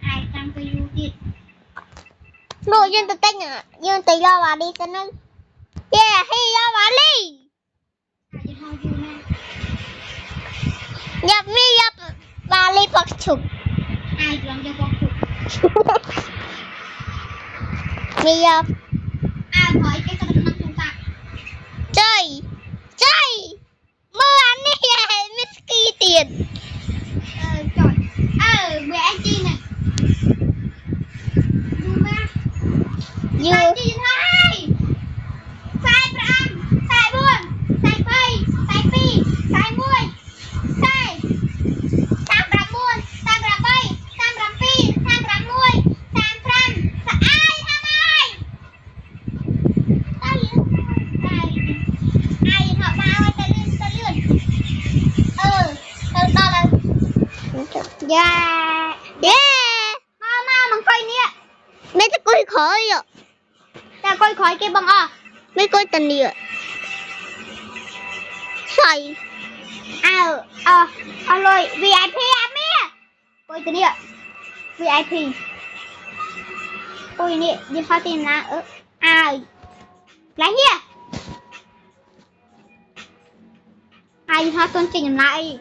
ai trong cái du gì đồ dân tự tinh à dân tự do vào đi xin ưng hay do vào đi ai ho du nè nhập mi nhập vào đi bọc chụp ai làm cho con chụp mi nhập hỏi cái tao nó chúng ta chơi mưa ăn đi misky tiền trời mẹ anh chi này du ba sai chi thôi sai bram sai buồn sai phơi sai phi sai muôi sai tam bram buồn tam bram bay tam bram phi tam bram muôi tam bram sai ai tham ai ai họ bao ta lươn đó là mà coi nè mấy cái coi khỏi rồi ta coi khỏi cái bằng mấy coi tình gì sai rồi VIP mẹ coi tình địa VIP coi nè đi pha tiền là lấy nhỉ ai hoa tôn trình lại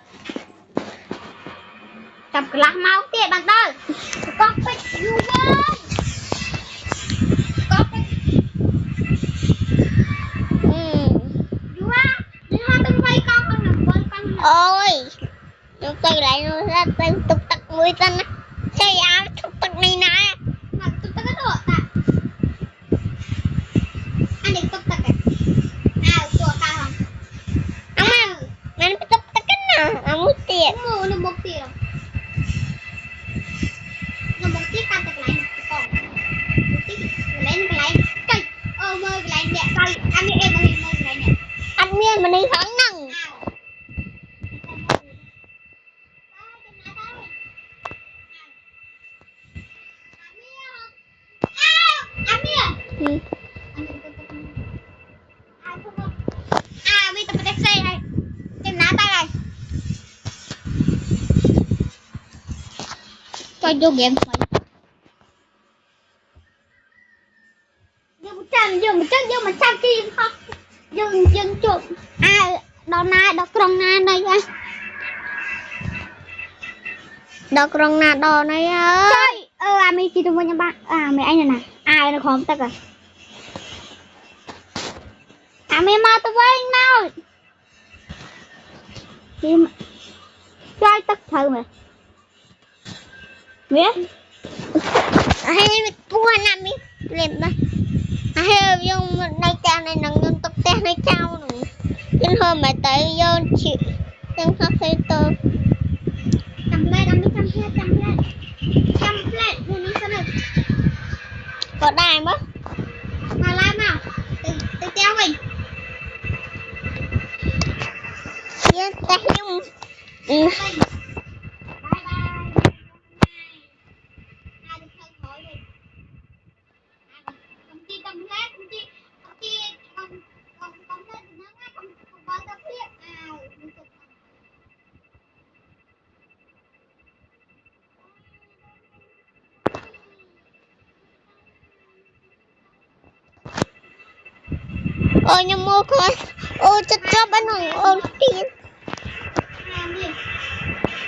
tập lạc máu tiệt bằng tơ con phải du lên con phải du á đi hoa tôn vay con làm con ôi chúng tôi lại nó ra tên tục tật mũi tên á xây áo tục tật này nè mà tục tật cái đồ ta anh định tục tật chùa ta không mình tục tật cái nào mũi tiền nó một tiền nó một chiếc ta tật lại còn một chiếc lấy cái lại cây mơ cái lại nè coi anh em mơ cái lại nè anh miên mình đi khẳng năng bây giờ mình xe này em ná tay này cho vô game thôi vô một trăm kim không dừng chụp đó na đó trong na này á đó trong na đó này á chơi mình chỉ tụi mình bạn mẹ anh này nè ai nó không tất cả mẹ mà tụi anh nào chơi tất thử mà biết hay cua nằm đi lên đây hay dùng đây chào này nâng dùng tục tên này chào nữa nhưng hôm mà tới vô chị nhưng không thấy tôi cầm lên đi cầm lên thì nó sẽ được có đài mất mà làm nào từ treo mình nhưng ta dùng bye ôi nhưng mua con ôi chất cho bánh hồng ôn tiền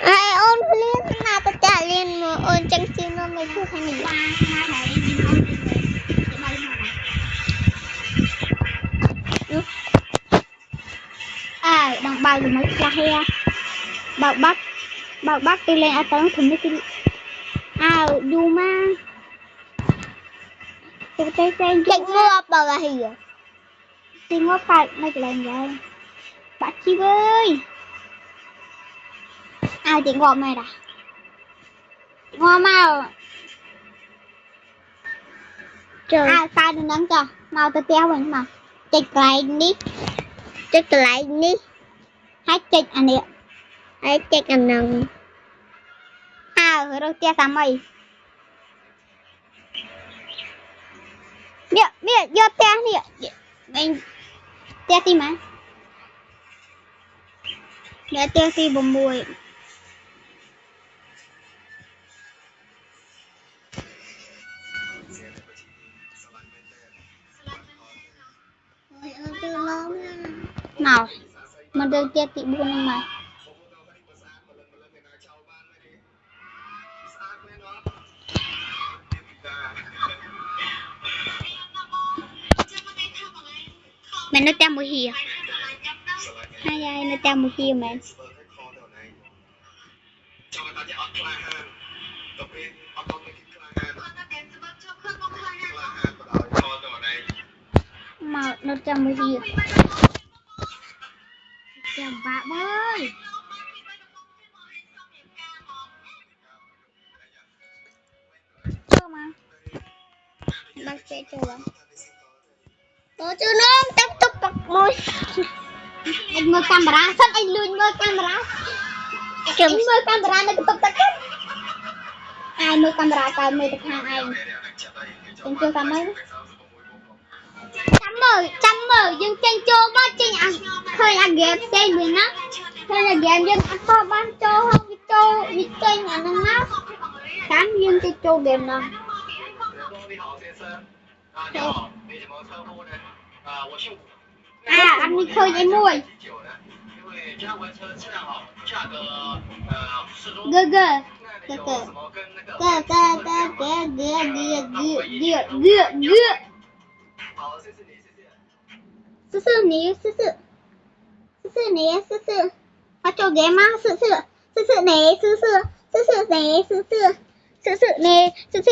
ai ôn liên nào ta trả liên mà ôn chẳng xin nó mới thu thành gì đồng bào mới là he bảo bắt đi lên tấn thùng cái dù mà tôi tay chạy mua bảo là gì thì ngó phải mấy cái lần vậy bạn chi ơi ai chị ngó mày đã ngó mau trời sai đừng đánh cho mau tôi téo mình mà chịch lại đi chết lại đi hai chịch anh đi hãy chết anh nâng rồi tia sama mày Mẹ vô tia nè mình tia gì mà mẹ tia gì bùm bùi nào mà được tia tị buồn mà mẹ nó tia mùi hì hai ai nó tia mùi hì mẹ mà nó tia mùi hì tia bạ ơi mà bác sẽ cho bạn tôi chưa nôm tiếp tục bật môi anh mơ camera sẵn anh lùi mơ camera anh mơ camera nó tập tập ai mơ camera cao mơ tập hàng anh anh chưa cảm ơn chăm mơ nhưng trên châu bác trên ăn hơi là ghép tên mình á hơi là ghép nhưng ăn kho bán châu không cái châu đi trên nhà nó nát cám nhưng cái châu ghép nào anh đi khơi dây môi gơ gơ gơ gơ gơ gơ gơ gơ gơ gơ gơ sư sư nè sư sư sư sư nè sư sư bắt cho ghé má sư sư sư sư nè sư sư sư sư nè sư sư sư sư nè sư sư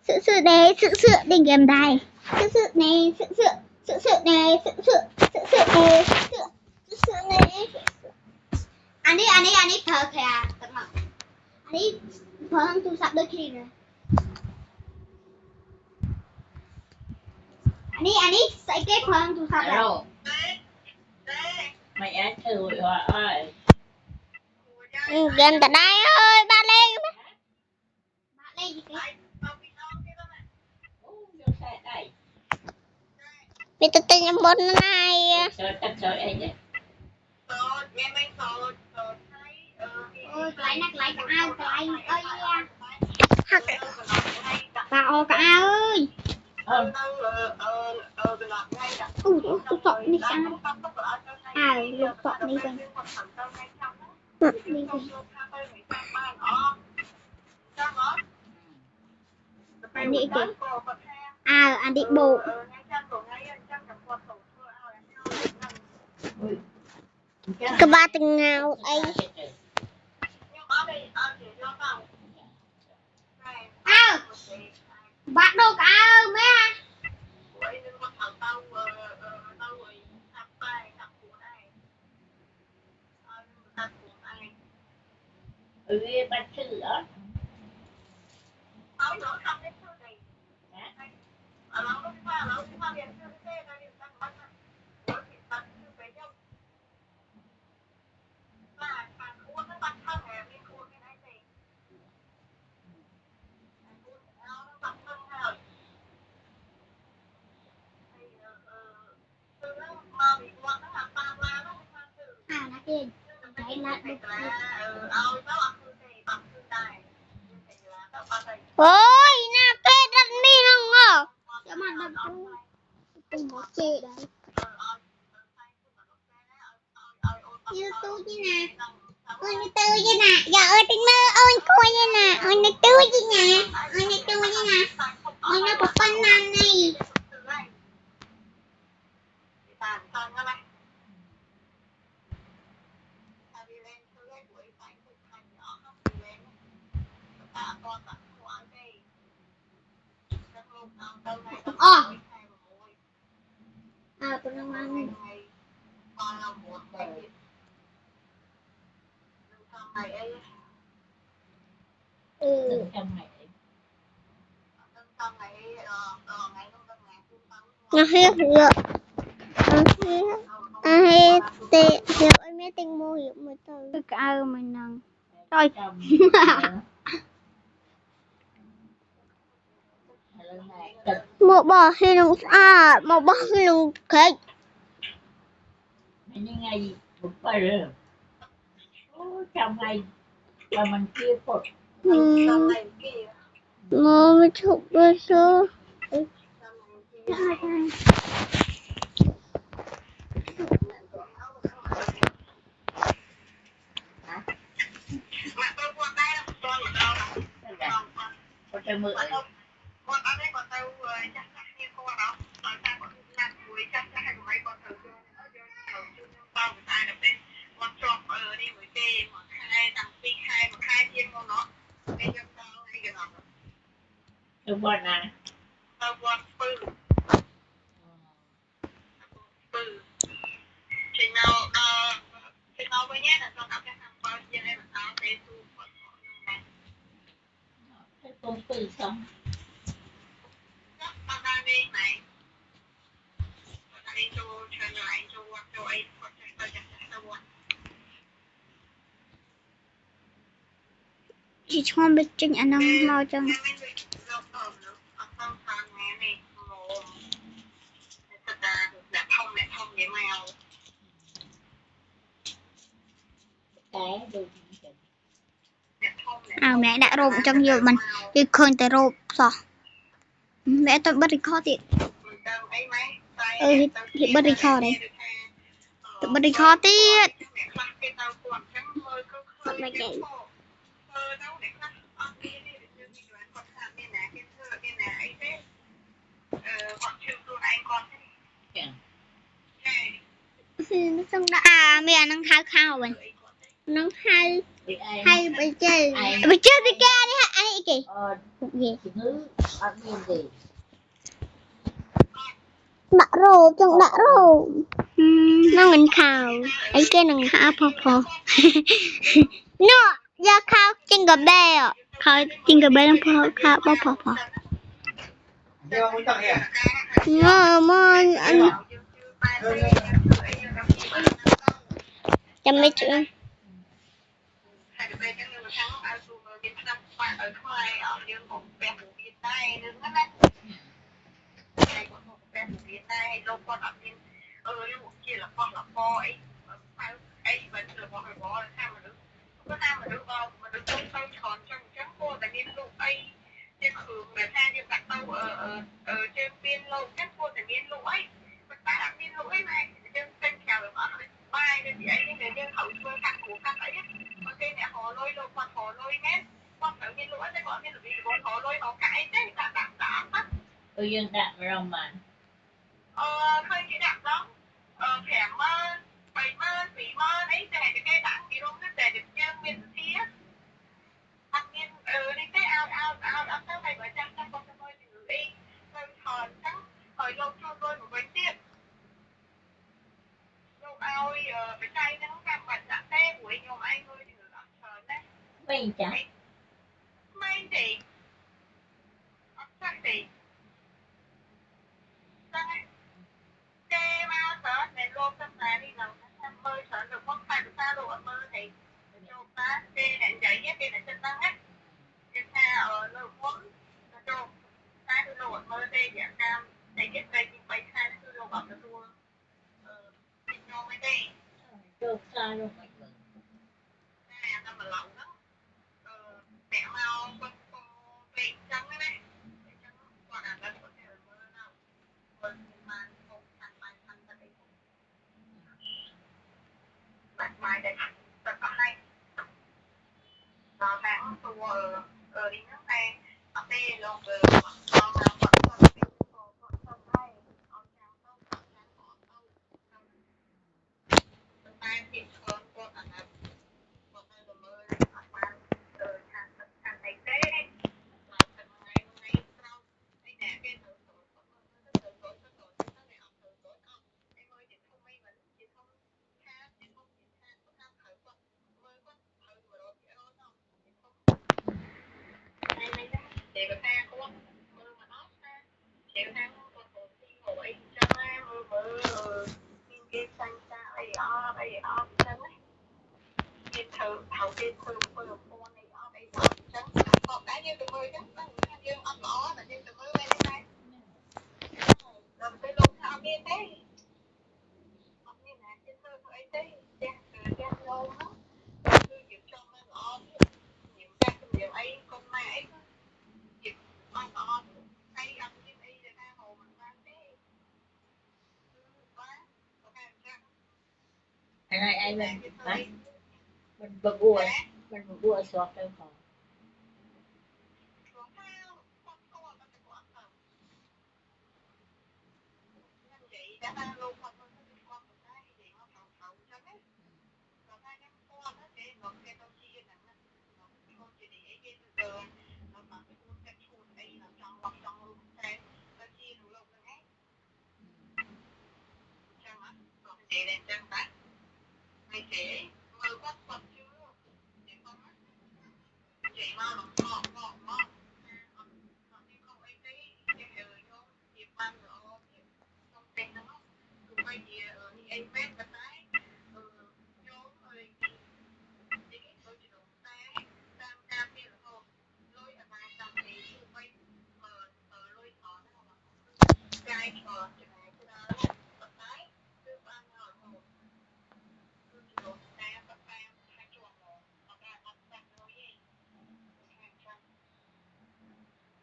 sư sư nè sư sư đi game đài sư sư nè sư sư sư sư nè sư sư sư sư nè sư sư sư sư nè anh đi thở kìa tận mặt anh đi thở ăn tu sắp đôi khi rồi anh đi sẽ kết thở ăn tu sắp rồi mày ăn thử rồi ơi gần tại đây ơi ba lên bạn lên gì cái vì tôi tin em bốn này chơi ấy vậy ôi lại nát lại cả ao cả anh ơi hắc bà ô cả ao ơi tôi sợ đi sang lục sợ đi rồi đi rồi anh đi kìa anh đi bộ cái ba tình ngào ấy bạn đâu cả ao mấy bắt chữ đó nó kia chạy lại được ôi na tê đặt đi không ngờ cho mà đâm tôi bỏ chê đấy như tôi như nè ôi như tôi như nè giờ ơi tình mơ ôi cô như nè ôi như tôi như nè ôi như tôi như nè ôi nó có con nam này เป็นยังไงtrong ngày นะเฮ้ยเยอะเฮ้ยเตะเดี๋ยวไอ้แม่เต็งโมอยู่มือเตอ Cứ cào mình nè. Trời. trong lần này cực หมอบอกให้ลุงสะอาดหมอบอกให้ลุงเค้ก những ngày một phải rồi trong ngày và mình kia cột หมอไม่ถูกเลยซื้อ có chơi mượn được bọn này cái con từ xong Chị cho biết chừng anh đang lo chừng. cái được À mẹ đã rộp trong nhiều mình đi khơi tới rộp sao mẹ tôi bắt record thì thì bắt record đây tôi bắt record tiếtไม่เก่ง à mẹ đang tháo khao mình น้องให้ bị ai ให้ไปเจอ ไปเจอที่แกนี่ฮะไอ้กี่ gì chỉ ngữ ăn miên gì ดะโรบจังดะโรบน้องเงินข่าวไอ้แกหนึ่งข่าวพอเนาะยาข่าวจริงกับแม่อ่ะข่าวจริงกับแม่ต้องพอข่าวพอเมื่ออันจะไม่ถึง dương đạn rồng mà mình chả được xa luôn mày Anh ơi anh mình bực bùa xót đâu còn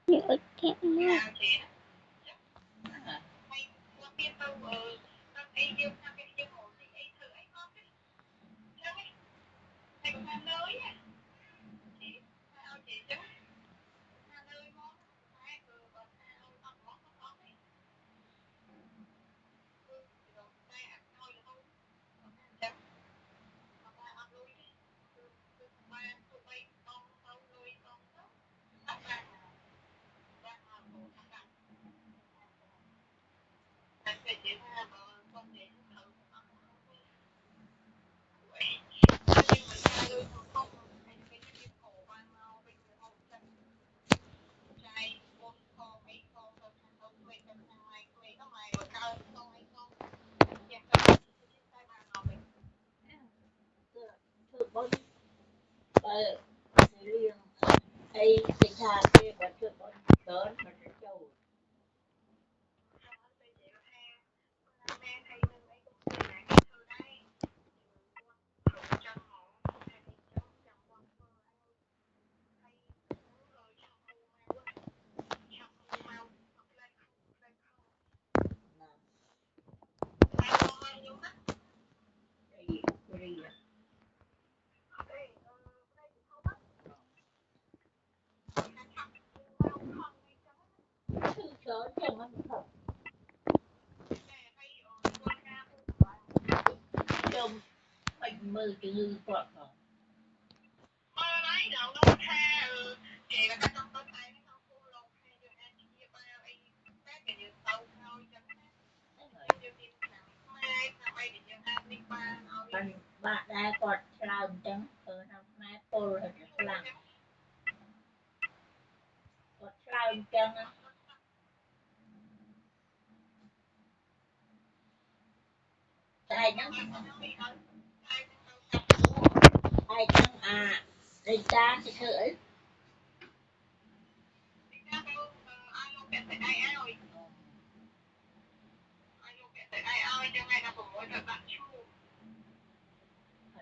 nhớ kẹo nữa. ai tình thà kia và chưa có lớn mà sẽ châu mình mơ từ quạt rồi bạn đã quạt làm trắng ở năm nay tôi là làm quạt làm trắng ai trắng ai trắng à đây ta thì khởi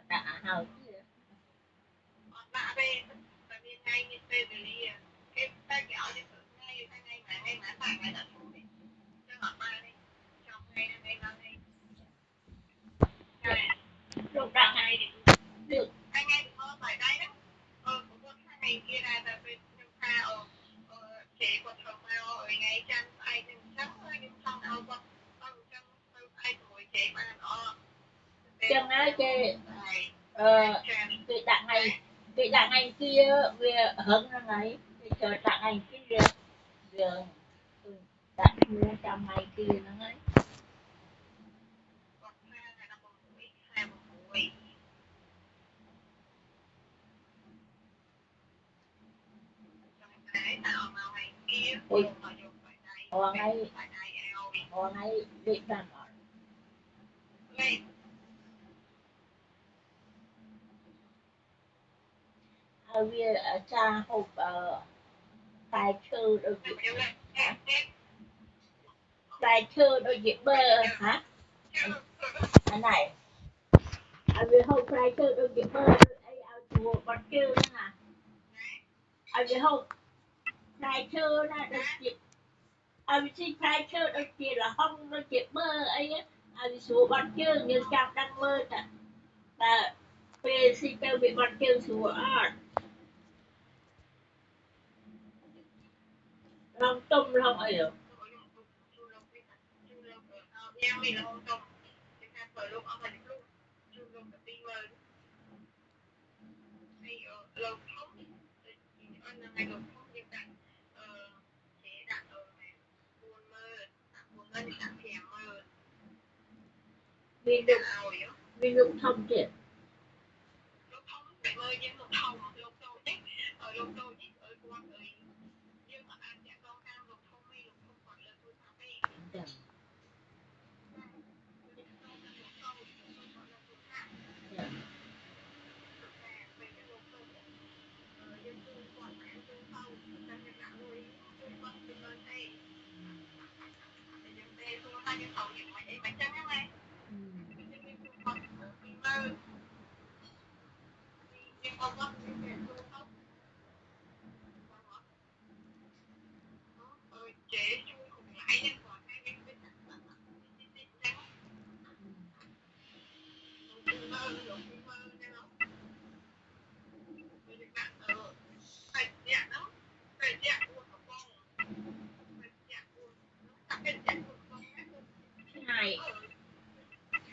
đã hào lúc đã hay được chừng nói chứ cái đặng anh kia về hứng nó này thì chờ đặng anh kia giờ đặng mua trăm ngày kia nó ấy ôi Hồi ngày định làm ở vì cha hộp bài thơ đôi dịp bơ hả anh này ở vì hộp bài thơ đôi dịp bơ ai ao chùa bật chữ nè ở vì hộp bài thơ nè đôi dịp ở vì xin bài thơ đôi dịp là không đôi dịp bơ ấy á ở vì chùa bật chữ như chàng đang mơ là về xin kêu bị bật chữ chùa art lòng tâm lòng ấy rồi vì lúc thông chuyện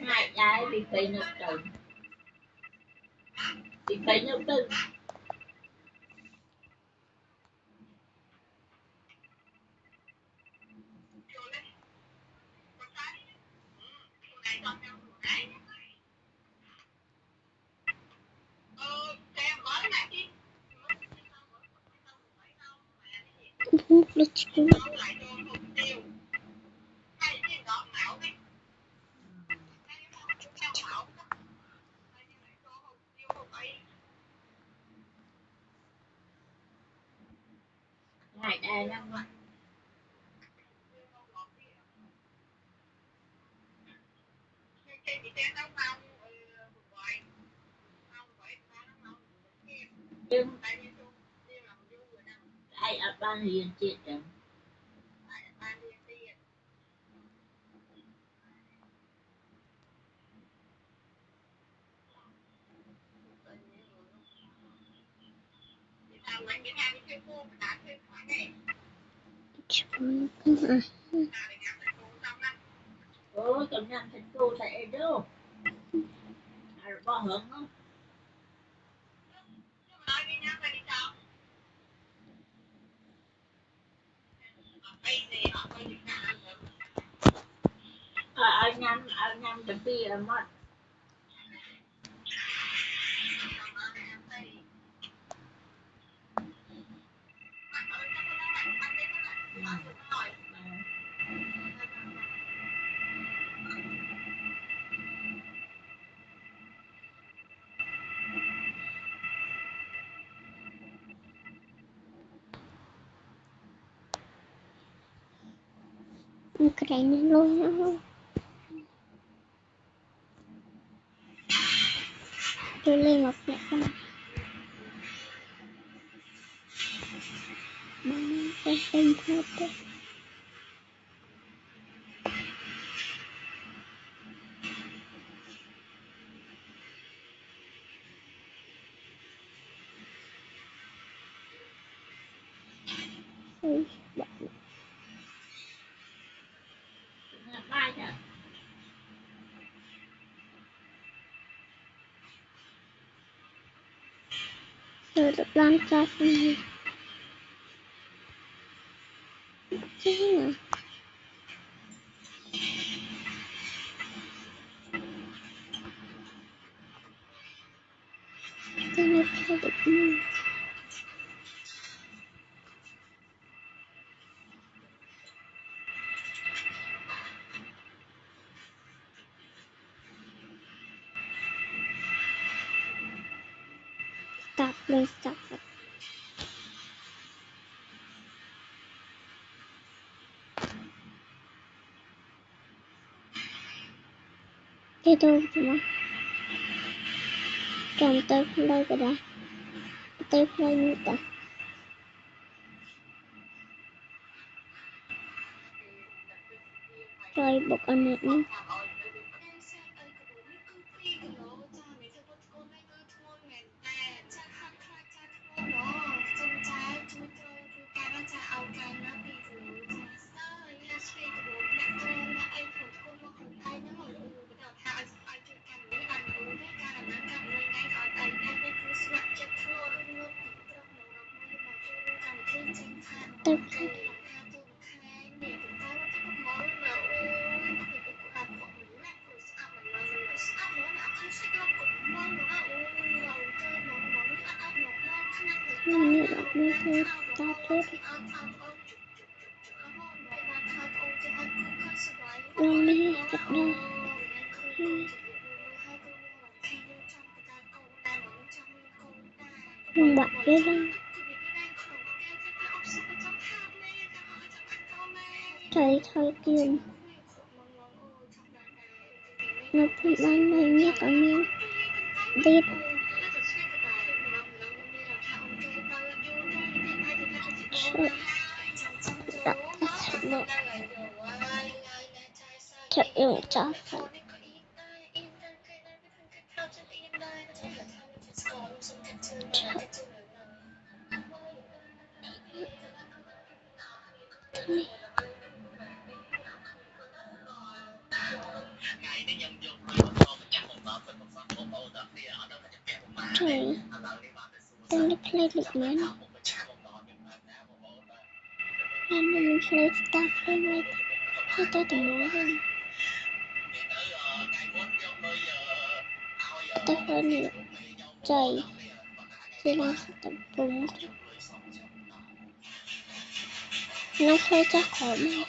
hai trái bị cây nước trồng bị cây nước trồng Let's go. ngày đây năm nhưng ai ở ban hiền chết rồi cầm nhang thành cô sẽ đâu bao hưởng không anh nhâm cái gì mất Cái này nó luôn. Tôi lên một nhạc con. Cái tên thôi đấy. mai nhỉ Rồi được lan ra xong. Chứ mà. Tôi nó theo được như. stop lên stop cái đâu mà cầm tới đây cái đó tới đây như ta rồi bọc anh này nữa tới như là như thế ta chết luôn đi thật đâu không bạn biết đâu trời thôi tiền nó bị bán này như có miếng đi thật yêu cho phận trời tên nó play được mấy nó nên mình play start play mấy cái tôi từng nói rồi tôi phải nữa trời chỉ là tập trung nó play cho khỏi mà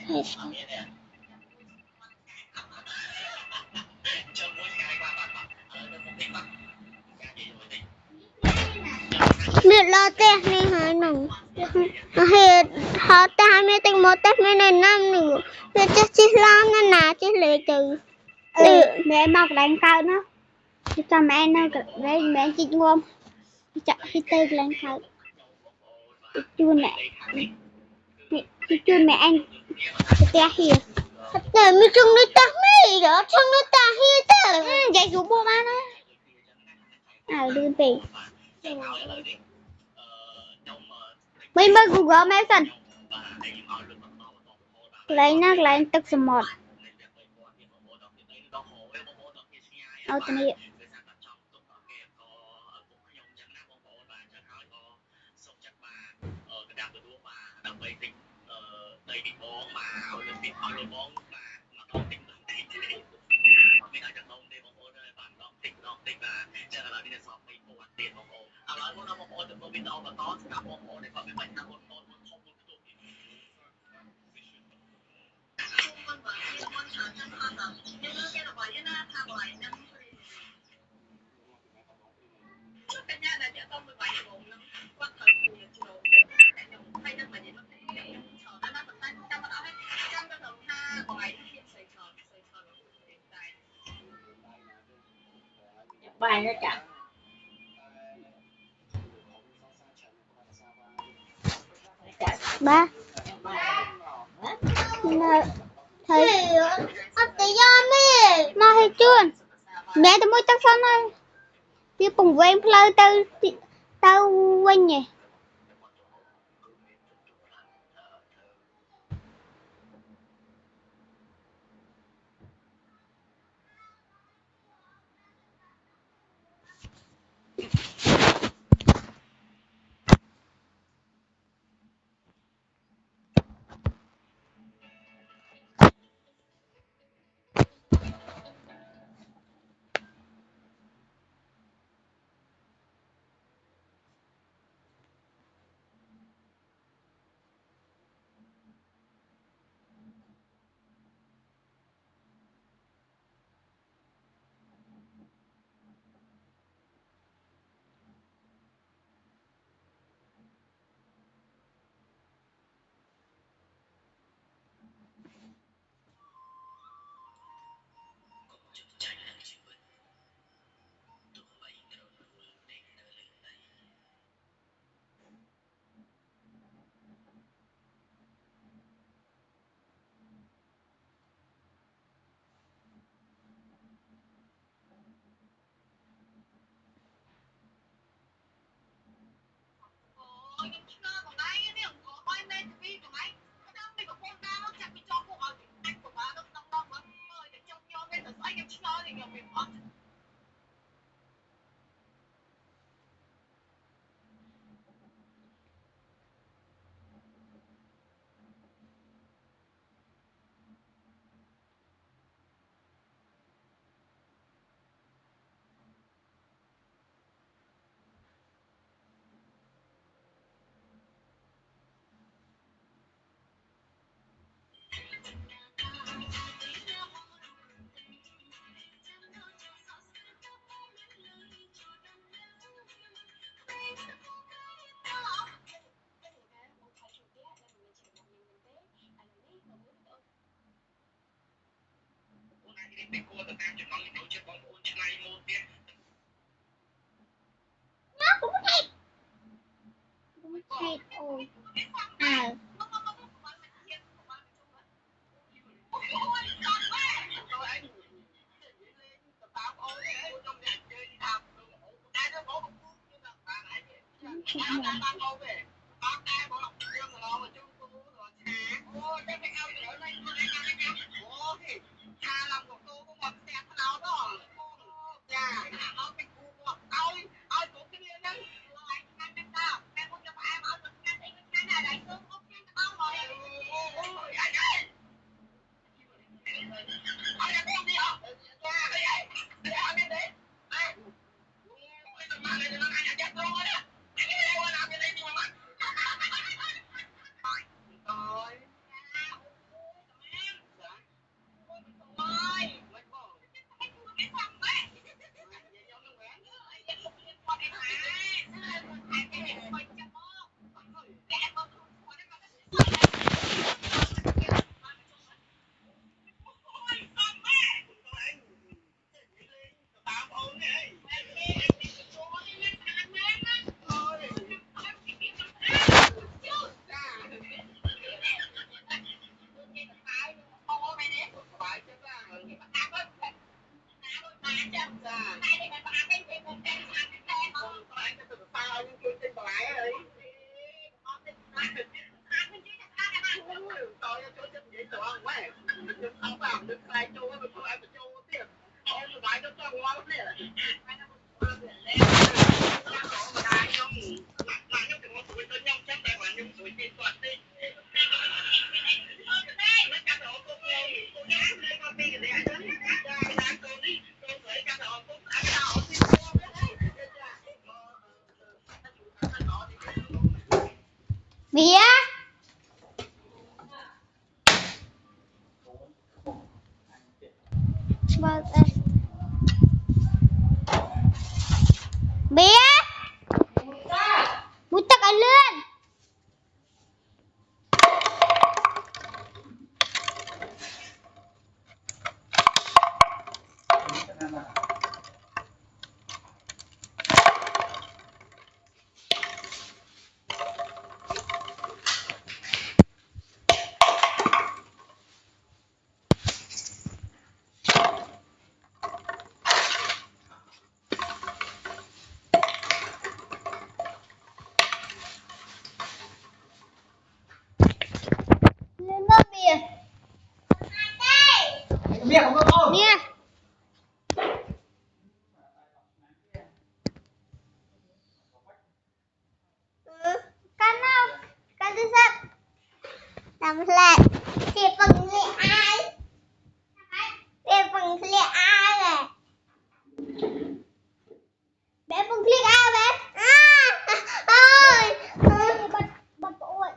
hay sao việc lo tết này hả nồng hết họ ta mới tính một tết mới này năm nữa việc chắc chỉ làm nên là chỉ lệ từ mẹ mọc đánh cao nó cho mẹ nó đấy mẹ chị luôn chọn khi tư lên cao chua mẹ anh ta hiểu để mình chung nó ta mấy đó chung nó ta hi ta vậy chú bố ba nó đưa tiền mình mới Google mẹ cần lấy nó lấy tức số 1 alternate bài nó chặt ba thầy tự do mẹ mà hay chưa mẹ tôi mới tắt xong rồi đi cùng với em play tao quên nhỉ nó cũng thịt ôi à bia bia buta kalian bia Bia không có không? bia karena kan set làm lại thì phần li ai thì phần li ai này bé phần li ai bé ơi bật bật ôi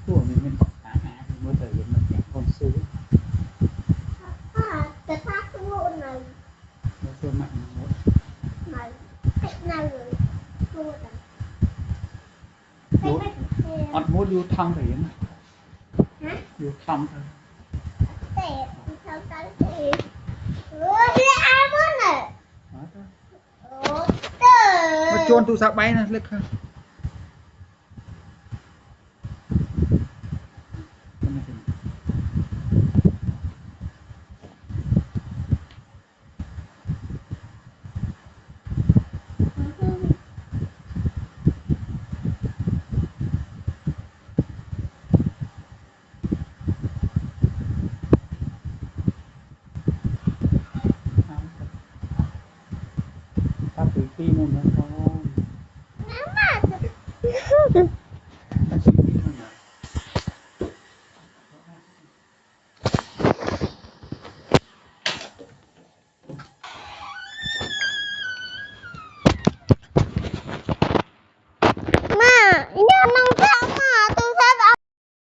Của mình có khá khá thì mỗi thời điểm mình trẻ con xứ อดมูดอยู่ทำเหรียญอยู่ทำเถอะ เตะทำกันเตะโอ้ยเสียอามันอ่ะโอ้เตะ มาโจนตูสับใบนะเล็กค่ะตัดปีนู่นนะ